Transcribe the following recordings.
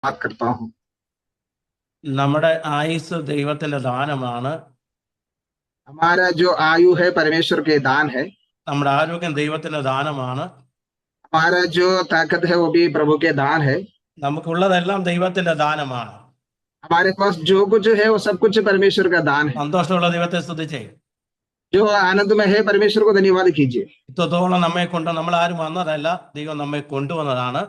बात करता हूँ। നമ്മുടെ ആയുസ് ദൈവത്തിന്റെ ദാനമാണ്. हमारा जो आयु है परमेश्वर के दान है। നമ്മുടെ ആരോഗ്യം ദൈവത്തിന്റെ ദാനമാണ്. हमारा जो ताकत है वो भी प्रभु के दान है। നമുക്കുള്ളതെല്ലാം ദൈവത്തിന്റെ ദാനമാണ്. हमारे पास जो कुछ है वो सब कुछ परमेश्वर का दान है। സന്തോഷമുള്ള ദൈവത്തെ സ്തുതിച്ചേ. जो आनंद में है परमेश्वर को धन्यवाद कीजिए। ഇത്രത്തോളം നമ്മെ കൊണ്ട് നമ്മൾ ആരും വന്നതല്ല, ദൈവം നമ്മെ കൊണ്ടുവന്നതാണ്.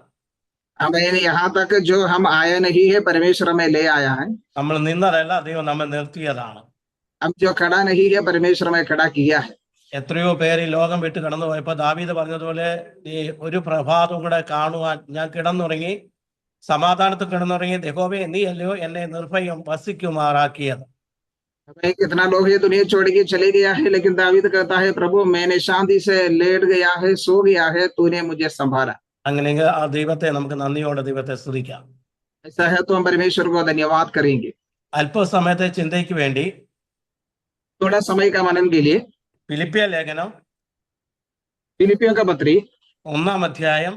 हमें यहाँ तक जो हम आया नहीं है परमेश्वर हमें ले आया है। നമ്മൾ നിന്നതല്ല, ദൈവം നമ്മെ നിർത്തിയതാണ്. हम जो खड़ा नहीं है परमेश्वर हमें खड़ा किया है। എത്രയോ പേര് ഈ ലോകം വിട്ട് കടന്നു പോയപ്പോ ദാവീദ് പറഞ്ഞതുപോലെ ഈ ഒരു പ്രഭാതം കൂടെ കാണുവാൻ ഞാൻ കിടന്നുറങ്ങി, സമാധാനത്തിൽ കിടന്നുറങ്ങി, യഹോവേ നീ അല്ലയോ എന്നെ നിർഭയം വസിക്കുമാറാക്കിയത്. हमें कितना लोग ये दुनिया छोड़ के चले गया है, लेकिन दावीद कहता है प्रभु मैंने शांति से लेट गया है, सो गया है, तूने मुझे संभाला। അങ്ങനെയെങ്കിൽ ആ ദൈവത്തെ നമുക്ക് നന്ദിയോടെ ദൈവത്തെ സ്തുതിക്കാം. ऐसा है तो हम परमेश्वर को धन्यवाद करेंगे। അല്പസമയത്തെ ചിന്തയ്ക്ക് വേണ്ടി थोड़ा समय का मनन के लिए ഫിലിപ്പിയ ലേഖനം फिलिपियों का पत्री 1-ാം അധ്യായം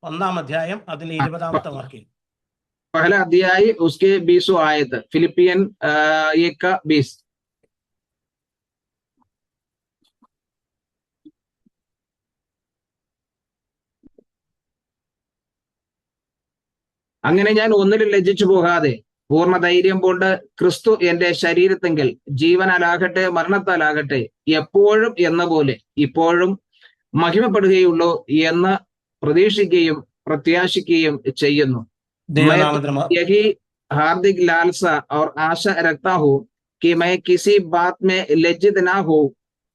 1-ാം അധ്യായം അതിൽ 20-ാമത്തെ വാക്യം. पहला अध्याय उसके 20 आयत फिलिपियन 1 का 20। അങ്ങനെ ഞാൻ ഒന്നിലും ലജ്ജിച്ചു പോകാതെ പൂർണ്ണ ധൈര്യം കൊണ്ട് ക്രിസ്തു എന്റെ ശരീരത്തെങ്കിൽ ജീവനാലാകട്ടെ മരണത്താലാകട്ടെ എപ്പോഴും എന്ന പോലെ ഇപ്പോഴും മഹിമപ്പെടുകയുള്ളൂ എന്ന് പ്രതീക്ഷിക്കുകയും പ്രത്യാശിക്കുകയും ചെയ്യുന്നു. यही हार्दिक लालसा और आशा रखता हूँ कि मैं किसी बात में लज्जित ना हो,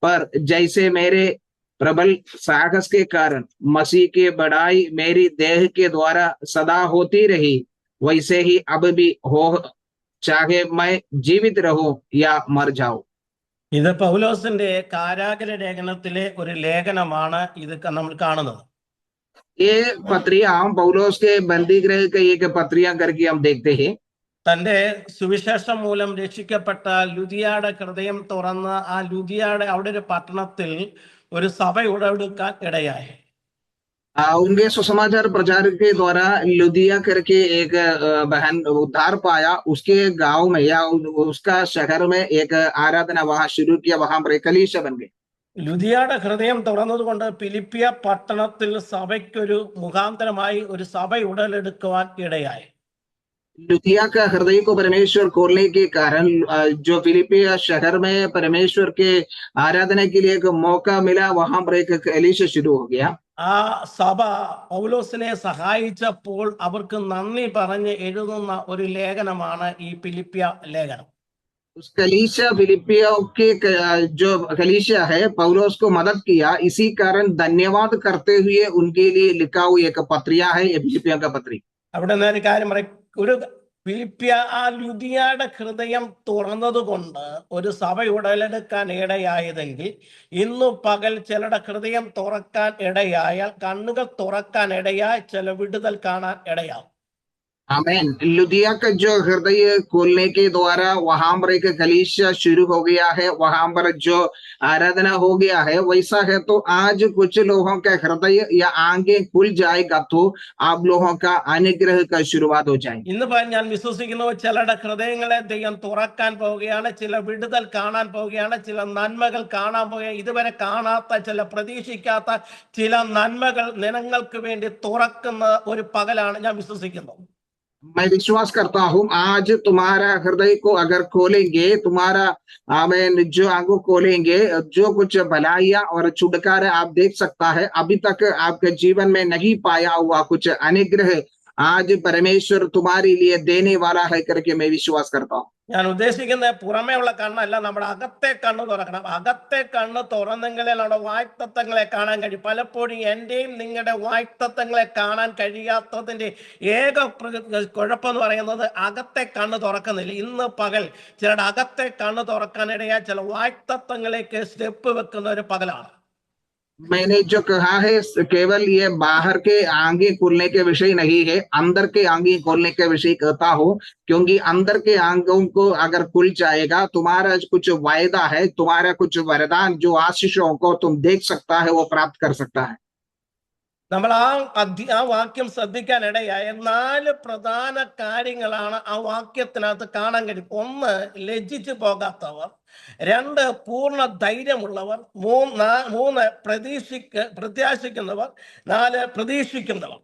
पर जैसे मेरे प्रबल साहस के कारण मसीह की बढ़ाई मेरी देह के द्वारा सदा होती रही, वैसे ही अब भी हो, चाहे मैं जीवित रहूं या मर जाऊं। ഇത് പൗലോസിന്റെ കാരാഗര ലേഖനത്തിലെ ഒരു ലേഖനമാണ്. ഇത് നമ്മൾ കാണുന്നത്. ये पत्रियां हम पौलोस के बंदी गृह के एक पत्रियां करके हम देखते हैं। തന്റെ സുവിശേഷം മൂലം രക്ഷിക്കപ്പെട്ട ലുദിയയുടെ ഹൃദയം തുറന്ന് ആ ലുദിയയുടെ അവിടെ ഒരു പട്ടണത്തിൽ ഒരു സഭ ഉടലെടുക്കാൻ ഇടയായി. उनके सुसमाचार प्रचार के द्वारा लुदिया करके एक बहन उद्धार पाया, उसके गांव में या उसका शहर में एक आराधना वहां शुरू किया, वहां पर एक कलीसिया बन गई। ലുദിയയുടെ ഹൃദയം തുറന്നതുകൊണ്ട് ഫിലിപ്പിയ പട്ടണത്തിൽ സഭയ്ക്കൊരു മുഖാന്തരമായി ഒരു സഭ ഉടലെടുക്കുവാൻ ഇടയായി. लुदिया का हृदय को परमेश्वर खोलने के कारण जो फिलिपिया शहर में परमेश्वर के आराधना के लिए एक मौका मिला, वहां पर एक कलीसिया शुरू हो गया। ആ സഭ പൗലോസിനെ സഹായിച്ചപ്പോൾ അവർക്ക് നന്ദി പറഞ്ഞ് എഴുതുന്ന ഒരു ലേഖനമാണ് ഈ ഫിലിപ്പിയ ലേഖനം. उस कलीसिया फिलिपिया के जो कलीसिया है पौलोस को मदद किया, इसी कारण धन्यवाद करते हुए उनके लिए लिखा हुआ एक पत्रिया है, ये फिलिपिया का पत्री। അവിടെ നിന്ന് ഒരു കാര്യം പറയും. ഒരു ഫിലിപ്പിയ ആ ലുദിയയുടെ ഹൃദയം തുറന്നതുകൊണ്ട് ഒരു സഭ ഉടലെടുക്കാൻ ഇടയായതെങ്കിൽ ഇന്നു പകൽ ചിലരുടെ ഹൃദയം തുറക്കാൻ ഇടയായാൽ, കണ്ണുകൾ തുറക്കാൻ ഇടയാൽ ചില വിടുതൽ കാണാൻ ഇടയാവും. आमीन। लुदिया का जो हृदय खोलने के द्वारा वहां पर एक कलीसिया शुरू हो गया है, वहां पर जो आराधना हो गया है, वैसा है तो आज कुछ लोगों का हृदय या आंखें खुल जाएगा तो आप लोगों का अनुग्रह का शुरुआत हो जाएगी। ഇന്ന് ഞാൻ വിശ്വസിക്കുന്നു ചിലരുടെ ഹൃദയങ്ങളെ ദൈവം തുറക്കാൻ പോവുകയാണ്, ചില വിടുതൽ കാണാൻ പോവുകയാണ്, ചില നന്മകൾ കാണാൻ പോവുകയാണ്. ഇതുവരെ കാണാത്ത, ചില പ്രതീക്ഷിക്കാത്ത ചില നന്മകൾ നിങ്ങൾക്ക് വേണ്ടി തുറക്കുന്ന ഒരു പകലാണ് ഞാൻ വിശ്വസിക്കുന്നു. मैं विश्वास करता हूँ आज तुम्हारा हृदय को अगर खोलेंगे, तुम्हारा आमीन जो आंखों खोलेंगे, जो कुछ भलाइयां और छुटकारा आप देख सकता है, अभी तक आपके जीवन में नहीं पाया हुआ कुछ अनुग्रह आज परमेश्वर तुम्हारे लिए देने वाला है करके मैं विश्वास करता हूँ। ഞാൻ ഉദ്ദേശിക്കുന്നത് പുറമേ ഉള്ള കണ്ണല്ല, നമ്മുടെ അകത്തെ കണ്ണ് തുറക്കണം. അകത്തെ കണ്ണ് തുറന്നെങ്കിലേ നമ്മുടെ വാഗ്ദത്തങ്ങളെ കാണാൻ കഴിയും. പലപ്പോഴും എന്റെയും നിങ്ങളുടെ വാഗ്ദത്തങ്ങളെ കാണാൻ കഴിയാത്തതിന്റെ ഏക കുഴപ്പമെന്ന് പറയുന്നത് അകത്തെ കണ്ണ് തുറക്കുന്നില്ല. ഇന്ന് പകൽ ചിലരുടെ അകത്തെ കണ്ണ് തുറക്കാനിടയാ ചില വാഗ്ദത്തങ്ങളിലേക്ക് സ്റ്റെപ്പ് വെക്കുന്ന ഒരു പകലാണ്. मैंने जो कहा है केवल ये बाहर के आंखें खोलने के विषय नहीं है, अंदर के आंखें खोलने के विषय कहता हूँ, क्योंकि अंदर के आंखों को अगर खुल जाएगा, तुम्हारा कुछ वायदा है, तुम्हारा कुछ वरदान जो आशीषों को तुम देख सकता है वो प्राप्त कर सकता है। നമ്മൾ ആ വാക്യം ശ്രദ്ധിക്കാനിടയായ 4 പ്രധാന കാര്യങ്ങളാണ് ആ വാക്യത്തിനകത്ത് കാണാൻ കഴിയും. 1, ലജ്ജിച്ചു പോകാത്തവർ. 2, പൂർണ്ണ ധൈര്യമുള്ളവർ. 3, പ്രത്യാശിക്കുന്നവർ. 4, പ്രതീക്ഷിക്കുന്നവർ.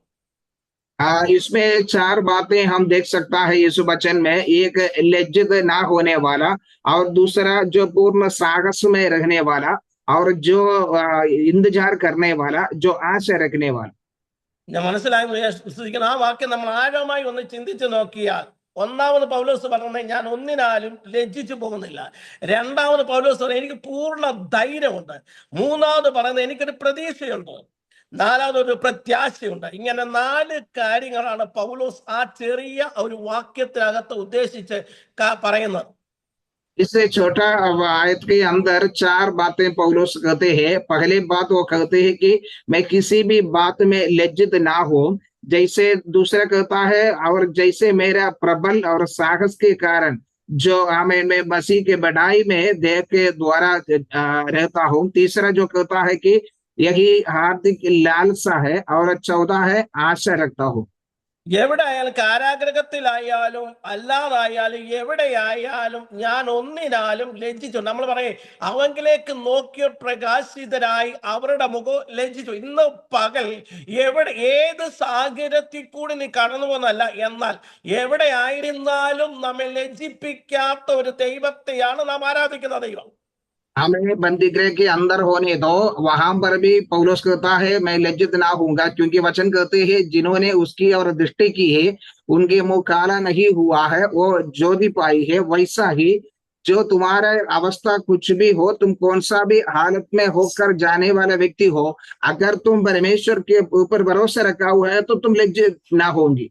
इसमें 4 बातें हम देख सकता है यीशु वचन में। एक, लज्जित ना होने वाला, और दूसरा जो पूर्ण साहस में रहने वाला, और जो इंतजार करने वाला, जो आशा रखने वाला। ഞാൻ മനസ്സിലായെന്ന് വിശ്വസിക്കുന്ന ആ വാക്യം നമ്മൾ ആഴമായി ഒന്ന് ചിന്തിച്ചു നോക്കിയാൽ, ഒന്നാമത് പൗലോസ് പറഞ്ഞത് ഞാൻ ഒന്നിനാലും ലജ്ജിച്ചു പോകുന്നില്ല. രണ്ടാമത് പൗലോസ് പറഞ്ഞത് എനിക്ക് പൂർണ്ണ ധൈര്യമുണ്ട്. മൂന്നാമത് പറയുന്നത് എനിക്കൊരു പ്രതീക്ഷയുണ്ട്. നാലാമത് ഒരു പ്രത്യാശയുണ്ട്. ഇങ്ങനെ 4 കാര്യങ്ങളാണ് പൗലോസ് ആ ചെറിയ ഒരു വാക്യത്തിനകത്ത് ഉദ്ദേശിച്ച് പറയുന്നത്. इससे छोटा आयत के अंदर 4 बातें पौलुस कहते हैं। पहली बात वो कहते हैं कि मैं किसी भी बात में लज्जित ना हो। जैसे दूसरा कहता है, और जैसे मेरा प्रबल और साहस के कारण जो मैं मसीह के बढ़ाई में देह के द्वारा रहता हूँ। तीसरा जो कहता है कि यही हार्दिक लालसा है, और 14 है आशा रखता हूँ। എവിടെ ആയാലും, കാരാഗ്രഹത്തിലായാലും അല്ലാതായാലും എവിടെയായാലും ഞാൻ ഒന്നിനാലും ലജ്ജിച്ചു. നമ്മൾ പറയേ അവങ്കിലേക്ക് നോക്കിയ പ്രകാശിതരായി അവരുടെ മുഖം ലജ്ജിച്ചു. ഇന്ന് പകൽ ഏത് സാഹചര്യത്തിൽ കൂടി നീ കടന്നു പോകുന്നല്ല, എന്നാൽ എവിടെ ആയിരുന്നാലും നമ്മെ ലജ്ജിപ്പിക്കാത്ത ഒരു ദൈവത്തെയാണ് നാം ആരാധിക്കുന്ന ദൈവം. हमें बंदीगृह के अंदर होने दो, वहां पर भी पौलुस कहता है मैं लज्जित ना होऊंगा, क्योंकि वचन कहते हैं जिन्होंने उसकी और दृष्टि की है उनके मुंह काला नहीं हुआ है, वो जो भी पाई है वैसा ही जो तुम्हारा अवस्था कुछ भी हो, तुम कौन सा भी हालत में होकर जाने वाला व्यक्ति हो, अगर तुम परमेश्वर के ऊपर भरोसा रखा हुआ है तो तुम लज्जित ना होंगी।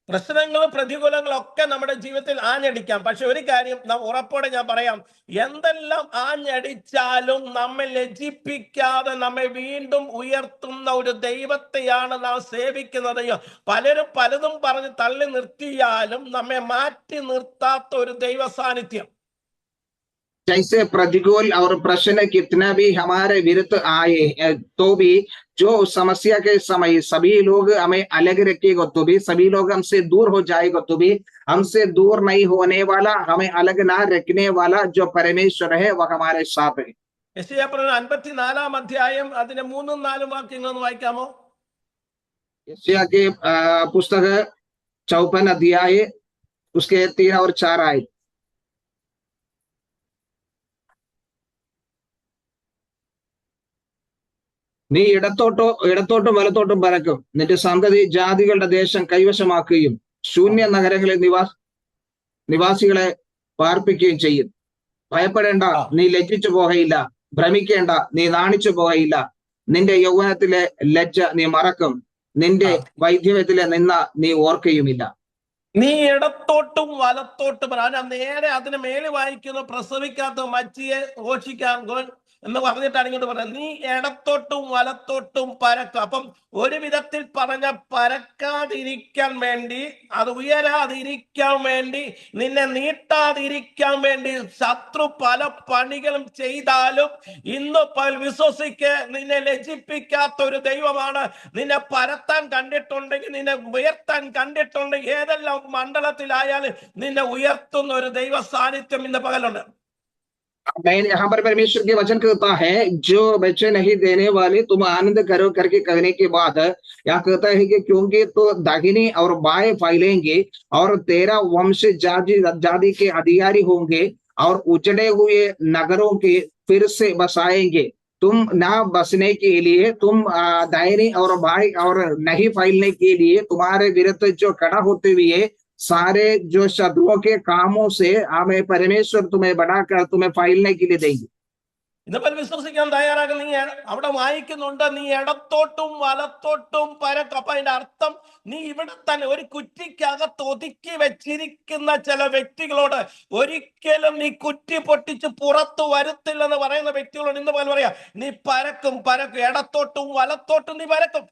പ്രശ്നങ്ങളും പ്രതികൂലങ്ങളും ഒക്കെ നമ്മുടെ ജീവിതത്തിൽ ആഞ്ഞടിക്കാം. പക്ഷെ ഒരു കാര്യം ഉറപ്പോടെ ഞാൻ പറയാം, എന്തെല്ലാം ആഞ്ഞടിച്ചാലും നമ്മെ ലജ്ജിപ്പിക്കാതെ നമ്മെ വീണ്ടും ഉയർത്തുന്ന ഒരു ദൈവത്തെയാണ് നാം സേവിക്കുന്നത്. പലരും പലതും പറഞ്ഞ് തള്ളി നിർത്തിയാലും നമ്മെ മാറ്റി നിർത്താത്ത ഒരു ദൈവ സാന്നിധ്യം. जैसे प्रतिकूल और प्रश्न कितना भी हमारे विरुद्ध आए तो भी, जो समस्या के समय सभी लोग हमें अलग रखेगा तो भी, सभी लोग हमसे दूर हो जाएगा तो भी, हमसे दूर नहीं होने वाला, हमें अलग ना रखने वाला जो परमेश्वर है वह हमारे साथ है। യെശയ്യാ 54 അധ്യായം അതിന്റെ 3-4 വാക്യങ്ങൾ ഒന്ന് വായിക്കാമോ? यशायाह के पुस्तक 54 अध्याय उसके 3 और 4 आयत। നീ ഇടത്തോട്ടും വലത്തോട്ടും പരക്കും, നിന്റെ സന്തതി ജാതികളുടെ ദേശം കൈവശമാക്കുകയും ശൂന്യ നഗരങ്ങളിൽ നിവാസികളെ പാർപ്പിക്കുകയും ചെയ്യും. ഭയപ്പെടേണ്ട, നീ ലജ്ജിച്ചു പോകയില്ല. ഭ്രമിക്കേണ്ട, നീ നാണിച്ചു പോകയില്ല. നിന്റെ യൗവനത്തിലെ ലജ്ജ നീ മറക്കും, നിന്റെ വൈദ്യവത്തിലെ നിന്ന നീ ഓർക്കുകയുമില്ല. നീ ഇടത്തോട്ടും വലത്തോട്ടും നേരെ അതിന് മേലെ വായിക്കുന്നു, പ്രസവിക്കാത്ത മച്ചിയെ ഘോഷിക്കാൻ എന്ന് പറഞ്ഞിട്ടാണ് ഇങ്ങോട്ട് പറയുന്നത്. നീ ഇടത്തോട്ടും വലത്തോട്ടും പരക്കും. അപ്പം ഒരു വിധത്തിൽ പറഞ്ഞ പരക്കാതിരിക്കാൻ വേണ്ടി, അത് ഉയരാതിരിക്കാൻ വേണ്ടി, നിന്നെ നീട്ടാതിരിക്കാൻ വേണ്ടി ശത്രു പല പണികളും ചെയ്താലും ഇന്ന് വിശ്വസിക്ക്, നിന്നെ ലജ്ജിപ്പിക്കാത്ത ഒരു ദൈവമാണ്. നിന്നെ പരത്താൻ കണ്ടിട്ടുണ്ടെങ്കിൽ, നിന്നെ ഉയർത്താൻ കണ്ടിട്ടുണ്ടെങ്കിൽ, ഏതെല്ലാം മണ്ഡലത്തിലായാലും നിന്നെ ഉയർത്തുന്ന ഒരു ദൈവ സാന്നിധ്യം ഇന്ന് പകലുണ്ട്. यहाँ पर परमेश्वर के वचन कहता है, जो बच्चे नहीं देने वाले तुम आनंद करो करके कहने के बाद यहाँ कहता है कि क्योंकि तो दाहिनी और बाएं फैलेंगे और तेरा वंश जाति के अधिकारी होंगे और उजड़े हुए नगरों के फिर से बसाएंगे। तुम ना बसने के लिए, तुम दाहिनी और बाएं और नहीं फैलने के लिए तुम्हारे विरुद्ध जो खड़ा होते हुए सारे जो शत्रुओं के कामों से हमें परमेश्वर तुम्हें बढ़ाकर तुम्हें फैलने के लिए देंगे। ഇന്നപ്പോൾ വിശ്വസിക്കാൻ തയ്യാറാകും. നീ അവിടെ വായിക്കുന്നുണ്ട്, നീ ഇടത്തോട്ടും വലത്തോട്ടും പരക്കും. അപ്പൊ അതിന്റെ അർത്ഥം, നീ ഇവിടെ തന്നെ ഒരു കുറ്റിക്കകത്ത് ഒതുക്കി വെച്ചിരിക്കുന്ന ചില വ്യക്തികളോട് ഒരിക്കലും നീ കുറ്റി പൊട്ടിച്ച് പുറത്തു വരുത്തില്ലെന്ന് പറയുന്ന വ്യക്തികളോട് ഇന്ന് പോലെ പറയാ, നീ പരക്കും, ഇടത്തോട്ടും വലത്തോട്ടും നീ പരക്കും.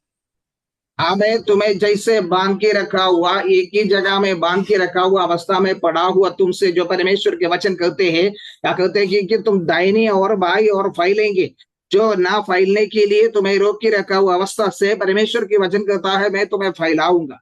हमें तुम्हें जैसे बांध के रखा हुआ, एक ही जगह में बांध के रखा हुआ अवस्था में पड़ा हुआ तुमसे जो परमेश्वर के वचन कहते हैं, या कहते हैं कि तुम दाहिनी और बाई और फैलेंगे, जो ना फैलने के लिए तुम्हें रोक के रखा हुआ अवस्था से परमेश्वर की वचन कहता है मैं तुम्हें फैलाऊंगा।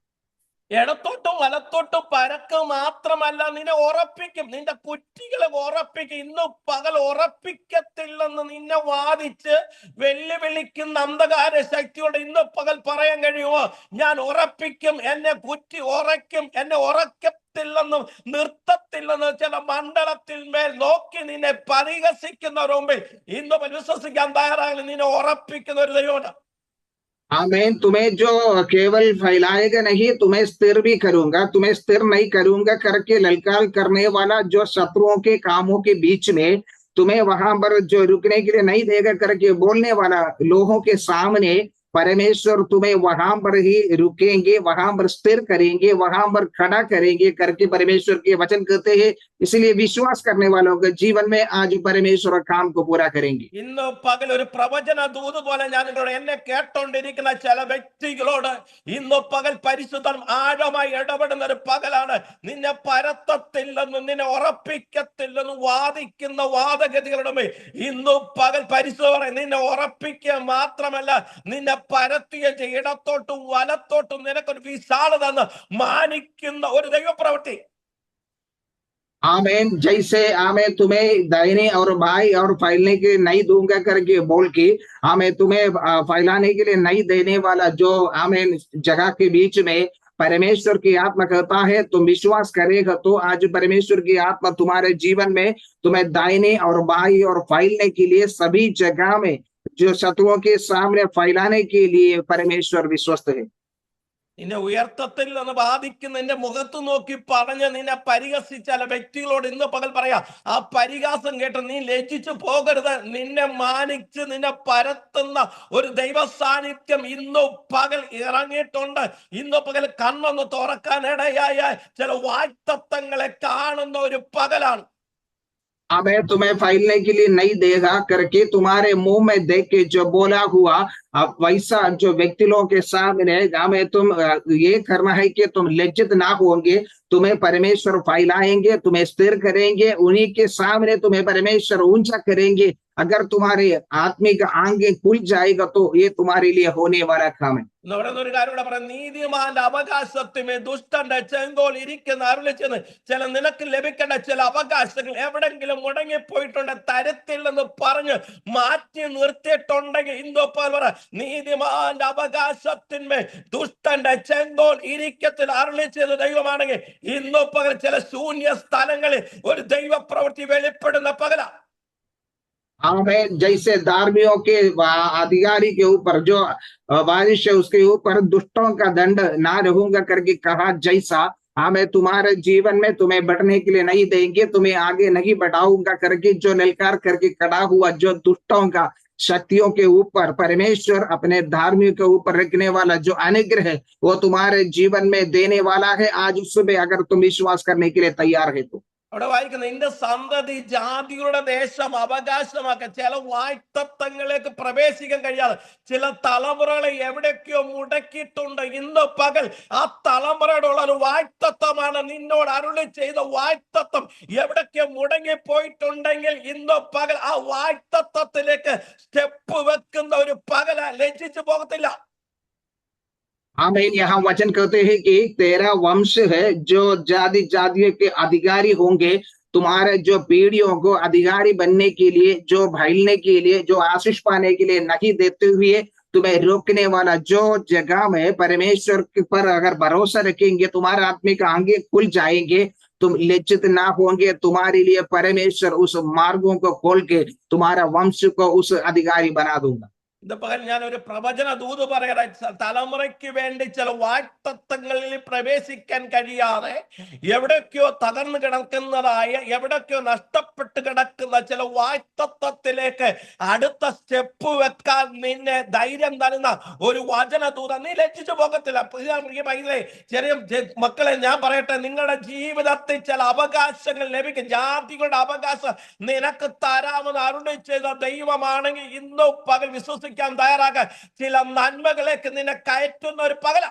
ഇടത്തോട്ടും വലത്തോട്ടും പരക്ക് മാത്രമല്ല, നിന്നെ ഉറപ്പിക്കും, നിന്റെ കുറ്റികളെ ഉറപ്പിക്കും. ഇന്ന് പകൽ ഉറപ്പിക്കത്തില്ലെന്ന് നിന്നെ വാദിച്ച് വെല്ലുവിളിക്കുന്ന അന്ധകാര ശക്തിയോട് ഇന്ന് പകൽ പറയാൻ കഴിയുമോ? ഞാൻ ഉറപ്പിക്കും, എന്നെ കുറ്റി ഉറയ്ക്കും, എന്നെ ഉറക്കത്തില്ലെന്നും നിർത്തത്തില്ലെന്ന് ചില മണ്ഡലത്തിൽ മേൽ നോക്കി നിന്നെ പരിഹസിക്കുന്നവർ മുമ്പിൽ ഇന്ന് വിശ്വസിക്കാൻ തയ്യാറാകില്ല. നിന്നെ ഉറപ്പിക്കുന്ന ഒരു ദൈവമുണ്ട്. आमीन। तुम्हें जो केवल फैलाएगा नहीं, तुम्हें स्थिर भी करूंगा, तुम्हें स्थिर नहीं करूंगा करके ललकार करने वाला जो शत्रुओं के कामों के बीच में तुम्हें वहां पर जो रुकने के लिए नहीं देगा करके बोलने वाला लोगों के सामने परमेश्वर तुम्हें वहां पर ही रुकेंगे, वहां पर स्थिर करेंगे, वहां पर खड़ा करेंगे करके परमेश्वर के वचन कहते हैं। इसलिए विश्वास करने वालों के जीवन में आज परमेश्वर काम को पूरा करेंगे। ഇന്ന് പകൽ ഒരു പ്രവചന ദൂത് പോലെ ഞാൻ നിങ്ങളോട്, എന്നെ കേട്ടോണ്ടിരിക്കുന്ന ചില വ്യക്തികളോട് ഇന്ന് പകൽ പരിശുദ്ധൻ ആഴമായി ഇടപെടുന്ന ഒരു പകലാണ്. നിന്നെ പരത്തത്തില്ലെന്നും നിന്നെ ഉറപ്പിക്കത്തില്ലെന്നും വാദിക്കുന്ന വാദഗതികളുടെ മേൽ ഇന്ന് പകൽ പരിശുദ്ധ പറയും, നിന്നെ ഉറപ്പിക്കുക മാത്രമല്ല, നിന്നെ പരത്തിയ ഇടത്തോട്ടും വലത്തോട്ടും നിനക്കൊരു വിശാലത മാനിക്കുന്ന ഒരു ദൈവപ്രവൃത്തി. आमीन। जैसे आमीन तुम्हें दाहिने और बाएं और फैलने के नहीं दूंगा करके बोल के आमीन तुम्हें फैलाने के लिए नहीं देने वाला जो आमीन जगह के बीच में परमेश्वर की आत्मा कहता है, तुम विश्वास करेगा तो आज परमेश्वर की आत्मा तुम्हारे जीवन में तुम्हें दाहिने और बाएं और फैलने के लिए सभी जगह में जो शत्रुओं के सामने फैलाने के लिए परमेश्वर विश्वस्त है। നിന്നെ ഉയർത്തത്തില്ലെന്ന് ബാധിക്കുന്ന നിന്റെ മുഖത്ത് നോക്കി പറഞ്ഞ് നിന്നെ പരിഹസിച്ച വ്യക്തികളോട് ഇന്ന് പകൽ പറയാ, ആ പരിഹാസം കേട്ട് നീ ലജ്ജിച്ചു പോകരുത്. നിന്നെ മാനിച്ച് നിന്നെ പരത്തുന്ന ഒരു ദൈവ സാന്നിധ്യം ഇന്ന് പകൽ ഇറങ്ങിയിട്ടുണ്ട്. ഇന്ന് പകൽ കണ്ണൊന്ന് തുറക്കാനിടയായ ചില വാഗ്ദത്തങ്ങളെ കാണുന്ന ഒരു പകലാണ്. हमें तुम्हें फैलने के लिए नहीं देगा करके तुम्हारे मुंह में देख के जो बोला हुआ अब वैसा जो व्यक्ति लोगों के सामने हमें तुम ये करना है कि तुम लज्जित ना होंगे, तुम्हें परमेश्वर फैलाएंगे, तुम्हें स्थिर करेंगे, उन्हीं के सामने तुम्हें परमेश्वर ऊंचा करेंगे। अगर तुम्हारे आत्मिक आंखें खुल जाएगा तो ये तुम्हारे लिए होने वाला काम है। ഒരു കാര്യം കൂടെ പറയാം, നീതിമാന്റെ അവകാശത്തിമേ ദുഷ്ടന്റെ ചെങ്കോൽ ഇരിക്കുന്ന അരുളിച്ചെന്ന് ചില നിനക്ക് ലഭിക്കേണ്ട ചില അവകാശങ്ങൾ എവിടെങ്കിലും മുടങ്ങിപ്പോയിട്ടുണ്ട്, തരത്തില്ലെന്ന് പറഞ്ഞ് മാറ്റി നിർത്തിയിട്ടുണ്ടെങ്കിൽ ഇന്തോ പറ, നീതിമാന്റെ അവകാശത്തിന്മേൽ ദുഷ്ടന്റെ ചെങ്കോൽ ഇരിക്കത്തിൽ അരുളിച്ചത് ദൈവമാണെങ്കിൽ ഇന്നോ പകൽ ചില ശൂന്യ സ്ഥലങ്ങളിൽ ഒരു ദൈവ പ്രവൃത്തി വെളിപ്പെടുന്ന പകല. आमीन। जैसे धार्मियों के अधिकारी के ऊपर जो बारिश है उसके ऊपर दुष्टों का दंड ना रहूंगा करके कहा, जैसा हमें तुम्हारे जीवन में तुम्हें बढ़ने के लिए नहीं देंगे, तुम्हें आगे नहीं बढ़ाऊंगा करके जो ललकार करके खड़ा हुआ जो दुष्टों का शक्तियों के ऊपर परमेश्वर अपने धार्मिक के ऊपर रखने वाला जो अनुग्रह है वो तुम्हारे जीवन में देने वाला है। आज उसमें अगर तुम विश्वास करने के लिए तैयार है तो അവിടെ വായിക്കുന്ന നിന്റെ സന്തതി ജാതികളുടെ ദേശം അവകാശമാക്കാൻ ചില വാഗ്ദത്തങ്ങളിലേക്ക് പ്രവേശിക്കാൻ കഴിയാതെ ചില തലമുറകളെ എവിടെയൊക്കെയോ മുടക്കിയിട്ടുണ്ട്. ഇന്ന് പകൽ ആ തലമുറയോടുള്ള ഒരു വാഗ്ദത്തമാണ് നിന്നോട് അരുളി ചെയ്ത വാഗ്ദത്തം. എവിടൊക്കെയോ മുടങ്ങിപ്പോയിട്ടുണ്ടെങ്കിൽ ഇന്ന് പകൽ ആ വാഗ്ദത്തത്തിലേക്ക് സ്റ്റെപ്പ് വെക്കുന്ന ഒരു പകല, ലജ്ജിച്ചു പോകത്തില്ല. आमीन। यहाँ वचन कहते हैं कि तेरा वंश है जो जाति जातियों के अधिकारी होंगे, तुम्हारे जो पीढ़ियों को अधिकारी बनने के लिए, जो फैलने के लिए, जो आशीष पाने के लिए नहीं देते हुए तुम्हें रोकने वाला जो जगह में परमेश्वर पर अगर भरोसा रखेंगे तुम्हारे आत्मिक आंखें खुल जाएंगे, तुम लज्जित ना होंगे। तुम्हारे लिए परमेश्वर उस मार्गों को खोल के तुम्हारा वंश को उस अधिकारी बना दूंगा। ഇന്ന് പകൽ ഞാൻ ഒരു പ്രവചന ദൂത് പറയാൻ, തലമുറയ്ക്ക് വേണ്ടി ചില വാഗ്ദത്തങ്ങളിൽ പ്രവേശിക്കാൻ കഴിയാതെ എവിടൊക്കെയോ തകർന്നു കിടക്കുന്നതായ, എവിടൊക്കെയോ നഷ്ടപ്പെട്ട് കിടക്കുന്ന ചില വാഗ്ദത്തത്തിലേക്ക് അടുത്ത സ്റ്റെപ്പ് വെക്കാൻ നിന്നെ ധൈര്യം തരുന്ന ഒരു വചന ദൂത. നീ ലജ്ജിച്ചു പോകത്തില്ല. ചെറിയ മക്കളെ ഞാൻ പറയട്ടെ, നിങ്ങളുടെ ജീവിതത്തിൽ ചില അവകാശങ്ങൾ ലഭിക്കും. ജാതികളുടെ അവകാശം നിനക്ക് തരാമെന്ന് അരുളി ചെയ്ത ദൈവമാണെങ്കിൽ ഇന്ന് പകൽ വിശ്വസിക്കാൻ തയ്യാറാക്കാൻ ചില നന്മകളിലേക്ക് നിന്നെ കയറ്റുന്ന ഒരു പകല.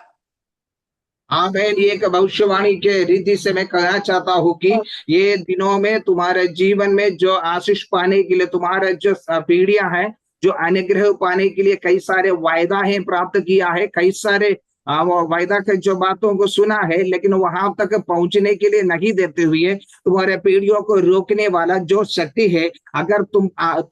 आमीन। एक भविष्यवाणी के रीति से मैं कहना चाहता हूँ कि ये दिनों में तुम्हारे जीवन में जो आशीष पाने के लिए तुम्हारे जो पीढ़ियां हैं जो अनुग्रह पाने के लिए कई सारे वायदा है प्राप्त किया है, कई सारे वो वायदा के जो बातों को सुना है, लेकिन वहां तक पहुंचने के लिए नहीं देते हुए तुम्हारे पीढ़ियों को रोकने वाला जो शक्ति है, अगर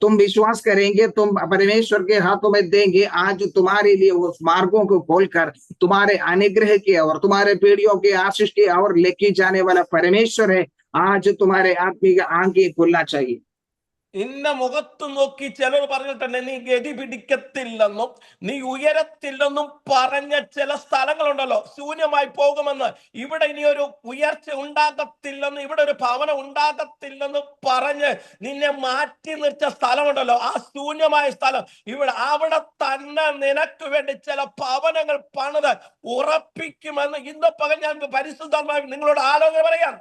तुम विश्वास करेंगे, तुम परमेश्वर के हाथों में देंगे, आज तुम्हारे लिए उस मार्गों को खोलकर तुम्हारे अनुग्रह की ओर, तुम्हारे पीढ़ियों के आशीष की ओर लेके जाने वाला परमेश्वर है। आज तुम्हारे आत्मिक आंखें खुलना चाहिए। ഇന്ന മുഖത്ത് നോക്കി ചിലർ പറഞ്ഞിട്ടുണ്ട് നീ ഗതി പിടിക്കത്തില്ലെന്നും നീ ഉയരത്തില്ലെന്നും പറഞ്ഞ ചില സ്ഥലങ്ങളുണ്ടല്ലോ, ശൂന്യമായി പോകുമെന്ന്, ഇവിടെ ഇനി ഒരു ഉയർച്ച ഉണ്ടാകത്തില്ലെന്ന്, ഇവിടെ ഒരു ഭവനം ഉണ്ടാകത്തില്ലെന്ന് പറഞ്ഞ് നിന്നെ മാറ്റി നിർത്തിയ സ്ഥലമുണ്ടല്ലോ, ആ ശൂന്യമായ സ്ഥലം, അവിടെ തന്നെ നിനക്ക് വേണ്ടി ചില ഭവനങ്ങൾ പണിത് ഉറപ്പിക്കുമെന്ന് ഇന്ന് പകൽ ഞാൻ പരിശുദ്ധമായി നിങ്ങളോട് ആലോചന പറയാം.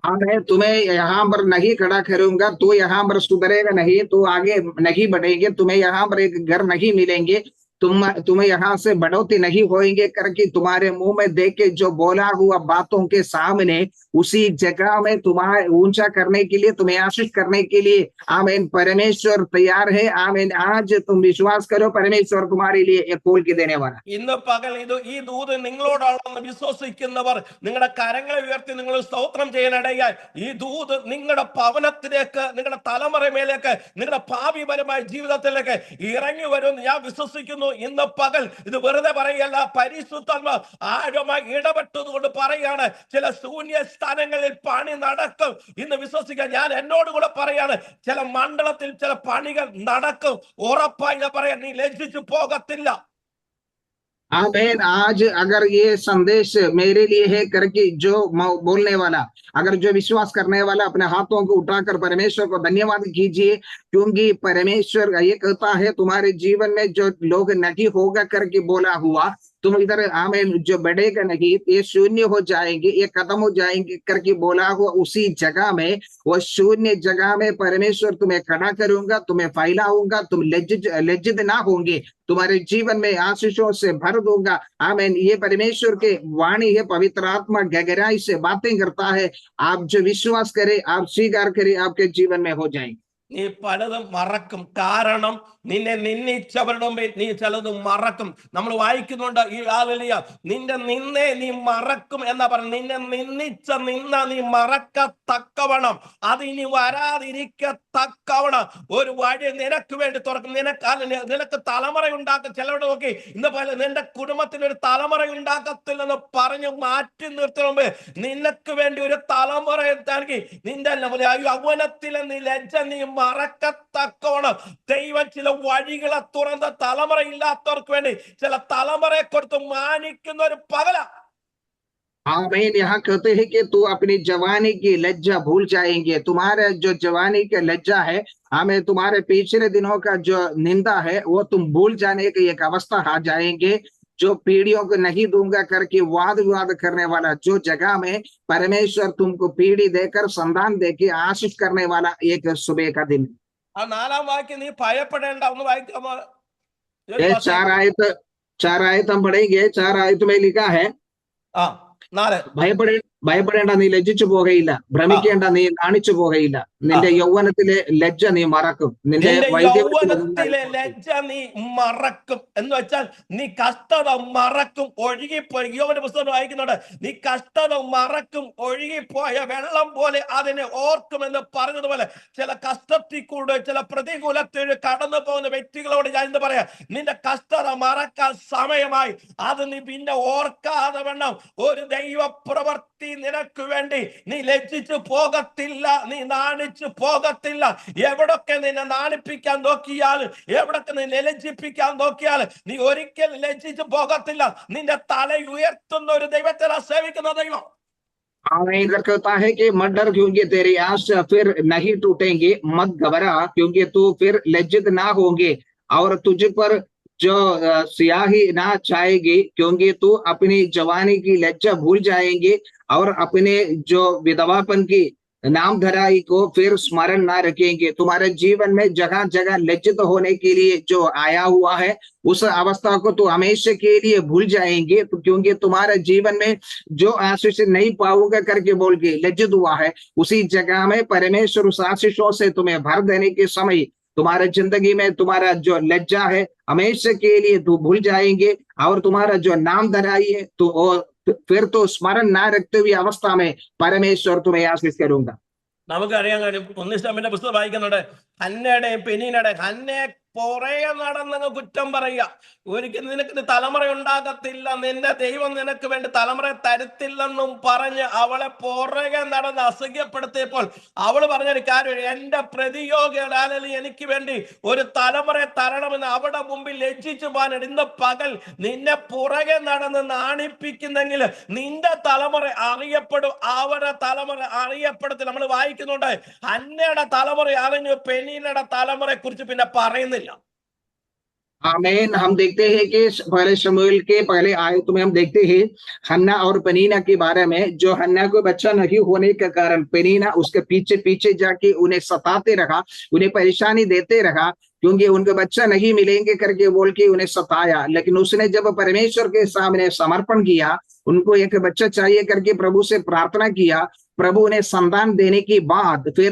हाँ, मैं तुम्हें यहाँ पर नहीं खड़ा करूंगा, तो यहाँ पर सुधरेगा नहीं, तो आगे नहीं बढ़ेंगे, तुम्हें यहाँ पर एक घर नहीं मिलेंगे, तुम्हें यहाँ से बढ़ोतरी नहीं होएंगे करके तुम्हारे मुंह में देख के जो बोला हुआ बातों के सामने उसी जगह में तुम्हारे ऊंचा करने के लिए, तुम्हें आशीष करने के लिए आमीन परमेश्वर तैयार है। आमीन, आज तुम विश्वास करो, परमेश्वर तुम्हारे लिए एक खोल के देने वाला। ഇന്ന് പകൽ ഈ ദൂത് നിങ്ങളോടാണെന്ന് വിശ്വസിക്കുന്നവർ നിങ്ങളുടെ കരങ്ങളെ ഉയർത്തി നിങ്ങൾ സ്തോത്രം ചെയ്യാനിടയായി. ഈ ദൂത് നിങ്ങളുടെ ഭവനത്തിലേക്ക്, നിങ്ങളുടെ തലമുറമേലേക്ക്, നിങ്ങളുടെ ഭാവിപരമായ ജീവിതത്തിലേക്ക് ഇറങ്ങി വരുമെന്ന് ഞാൻ വിശ്വസിക്കുന്നു. ഇന്ന് പകൽ ഇത് വെറുതെ പറയല്ല, പരിശുദ്ധാത്മാവ് ആഴമായി ഇടപെട്ടതുകൊണ്ട് പറയാണ്, ചില ശൂന്യ സ്ഥാനങ്ങളിൽ പണി നടക്കും ഇന്ന് വിശ്വസിക്കാൻ. ഞാൻ എന്നോട് കൂടെ പറയാണ്, ചില മണ്ഡലത്തിൽ ചില പണികൾ നടക്കും, ഉറപ്പായി ഞാൻ പറയാം, നീ ലജ്ജിച്ചു പോകത്തില്ല. आमीन, आज अगर ये संदेश मेरे लिए है करके जो बोलने वाला, अगर जो विश्वास करने वाला अपने हाथों को उठाकर परमेश्वर को धन्यवाद कीजिए, क्योंकि परमेश्वर ये कहता है तुम्हारे जीवन में जो लोग नहीं होगा करके बोला हुआ, तुम इधर आमीन जो बढ़ेगा नहीं, ये शून्य हो जाएंगे, ये खत्म हो जाएंगे करके बोला हुआ, उसी जगह में, वो शून्य जगह में परमेश्वर तुम्हें खड़ा करूंगा, तुम्हें फैलाऊंगा, तुम लज्जित ना होंगे, तुम्हारे जीवन में आशीषों से भर दूंगा। आमीन, ये परमेश्वर के वाणी है, पवित्र आत्मा गहराई से बातें करता है। आप जो विश्वास करें, आप स्वीकार करें, आपके जीवन में हो जाएंगे। നീ പലതും മറക്കും, കാരണം നിന്നെ നിന്ദിച്ചവരുടെ മുമ്പിൽ നീ ചിലതും മറക്കും. നമ്മൾ വായിക്കുന്നുണ്ട് ഈ ഹല്ലേലൂയ, നിന്റെ നിന്നെ നീ മറക്കും എന്നാ പറഞ്ഞു. നിന്നെ നിന്ദിച്ച നിന്ന നീ മറക്കത്തക്കവണ്ണം, അത് ഇനി വരാതിരിക്കത്തക്കവണ്ണം ഒരു വഴി നിനക്ക് വേണ്ടി തുറക്കും. നിനക്ക് തലമുറ ഉണ്ടാക്കും. ചിലവിടെ നോക്കി ഇന്ന് പോലെ നിന്റെ കുടുംബത്തിന് ഒരു തലമുറ ഉണ്ടാക്കത്തില്ലെന്ന് പറഞ്ഞു മാറ്റി നിർത്തുമ്പോ നിനക്ക് വേണ്ടി ഒരു തലമുറ നൽകി. നിന്റെ യൗവനത്തിലെ നീ ലജ്ജ നീ മറക്കത്തക്കവണ്ണം ദൈവം ചില വഴികളെ തുറന്ന തലമുറ ഇല്ലാത്തവർക്ക് വേണ്ടി ചില തലമുറയെ കൊടുത്ത് മാനിക്കുന്ന ഒരു പകല. आमीन, यहाँ कहते हैं कि तू अपनी जवानी की लज्जा भूल जाएंगे। तुम्हारे जो जवानी की लज्जा है, हमें तुम्हारे पिछले दिनों का जो निंदा है, वो तुम भूल जाने की एक अवस्था आ जाएंगे। जो पीढ़ियों को नहीं दूंगा करके वाद विवाद करने वाला, जो जगह में परमेश्वर तुमको पीढ़ी देकर संतान देके आशीष करने वाला एक सुबह का दिन। ആ 4-ാം വാക്യം നീ ഭയപ്പെടേണ്ട, ഒന്ന് വായിക്കാമോ? चार आयत हम पढ़ेंगे। 4 आयत में लिखा है, ആ 4. ഭയപ്പെടേണ്ട, നീ ലജ്ജിച്ചു പോകുകയില്ല, ഭ്രമിക്കേണ്ട, നീ നാണിച്ചു പോകുകയില്ല, നിന്റെ യൗവനത്തിലെ ലജ്ജ നീ മറക്കും, നിന്റെ യൗവനത്തിലെ ലജ്ജ നീ മറക്കും എന്ന് വെച്ചാൽ നീ കഷ്ടത മറക്കും, ഒഴുകിപ്പോയി. യോബിന്റെ പുസ്തകം വായിക്കുന്നുണ്ട്, നീ കഷ്ടത മറക്കും, ഒഴുകിപ്പോയ വെള്ളം പോലെ അതിനെ ഓർക്കുമെന്ന് പറഞ്ഞതുപോലെ ചില കഷ്ടത്തിൽ കൂടെ ചില പ്രതികൂലത്തിൽ കടന്നു പോകുന്ന വ്യക്തികളോട് ഞാൻ എന്ത് പറയാ, നിന്റെ കഷ്ടത മറക്കാൻ സമയമായി. അത് നീ പിന്നെ ഓർക്കാതെ വേണം. ഒരു ദൈവ പ്രവൃത്തി നിനക്ക് വേണ്ടി നീ ലജ്ജിച്ചു പോകത്തില്ല, നീ നാണിച്ചു പോകത്തില്ല. എവിടൊക്കെ നിന്നെ നാണിപ്പിക്കാൻ നോക്കിയാൽ, എവിടൊക്കെ നിന്നെ ലജ്ജിപ്പിക്കാൻ നോക്കിയാൽ നീ ഒരിക്കലും ലജ്ജിച്ചു പോകത്തില്ല. നിന്റെ തല ഉയർത്തുന്ന ഒരു ദൈവത്തെ സേവിക്കുന്ന ദൈവം. इधर कहता है कि मत डर, क्योंकि तेरी आशा फिर नहीं टूटेंगे, मत घबरा क्योंकि तू फिर लज्जित ना होंगे, और तुझ पर जो स्याही ना छाएगी, क्योंकि तू अपनी जवानी की लज्जा भूल जाएंगे और अपने जो विधवापन की नामधराई को फिर स्मरण ना रखेंगे। तुम्हारे जीवन में जगह जगह लज्जित होने के लिए जो आया हुआ है, उस अवस्था को तो हमेशा के लिए भूल जाएंगे, क्योंकि तुम्हारे जीवन में जो आशीष नहीं पाऊंगा करके बोल के लज्जित हुआ है, उसी जगह में परमेश्वर उस आशीषों से तुम्हें भर देने के समय तुम्हारे जिंदगी में तुम्हारा जो लज्जा है हमेशा के लिए तू भूल जाएंगे, और तुम्हारा जो नाम धराई है तो फिर तो स्मरण ना रखते हुए अवस्था में परमेश्वर तुम्हें आशीष करूंगा। നമുക്കറിയാൻ കഴിയും. ഉന്നിഷ്ടമിന്റെ പുസ്തകം വായിക്കുന്നുണ്ട്. ഹന്നയുടെയും പെനീനയുടെയും ഹന്നയെ പുറകെ നടന്നങ്ങ് കുറ്റം പറയുക. ഒരിക്കലും നിനക്ക് തലമുറ ഉണ്ടാകത്തില്ല, നിന്റെ ദൈവം നിനക്ക് വേണ്ടി തലമുറ തരത്തില്ലെന്നും പറഞ്ഞ് അവളെ പുറകെ നടന്ന് അസഹ്യപ്പെടുത്തിയപ്പോൾ അവള് പറഞ്ഞൊരു കാര്യം, എന്റെ പ്രതിയോഗികളാണെങ്കിൽ എനിക്ക് വേണ്ടി ഒരു തലമുറ തരണമെന്ന് അവിടെ മുമ്പിൽ ലജ്ജിച്ചു പോകാനാണ്. ഇന്ന് പകൽ നിന്നെ പുറകെ നടന്ന് നാണിപ്പിക്കുന്നെങ്കിൽ നിന്റെ തലമുറ അറിയപ്പെടും, അവരുടെ തലമുറ അറിയപ്പെടത്തില്ല. നമ്മൾ വായിക്കുന്നുണ്ട്, ഹന്നയുടെ തലമുറ അറിഞ്ഞു, പെനീനയുടെ തലമുറയെ കുറിച്ച് പിന്നെ പറയുന്നില്ല. आमीन। हम देखते हैं कि पहले शमूएल के पहले आयत में हम देखते हैं हन्ना और पेनीना के बारे में। जो हन्ना को बच्चा नहीं होने के कारण पेनीना उसके पीछे पीछे जाके उन्हें सताते रहा, उन्हें परेशानी देते रहा, क्योंकि उनको बच्चा नहीं मिलेंगे करके बोल के उन्हें सताया। लेकिन उसने जब परमेश्वर के सामने समर्पण किया, उनको एक बच्चा चाहिए करके प्रभु से प्रार्थना किया, प्रभु ने संतान देने के बाद फिर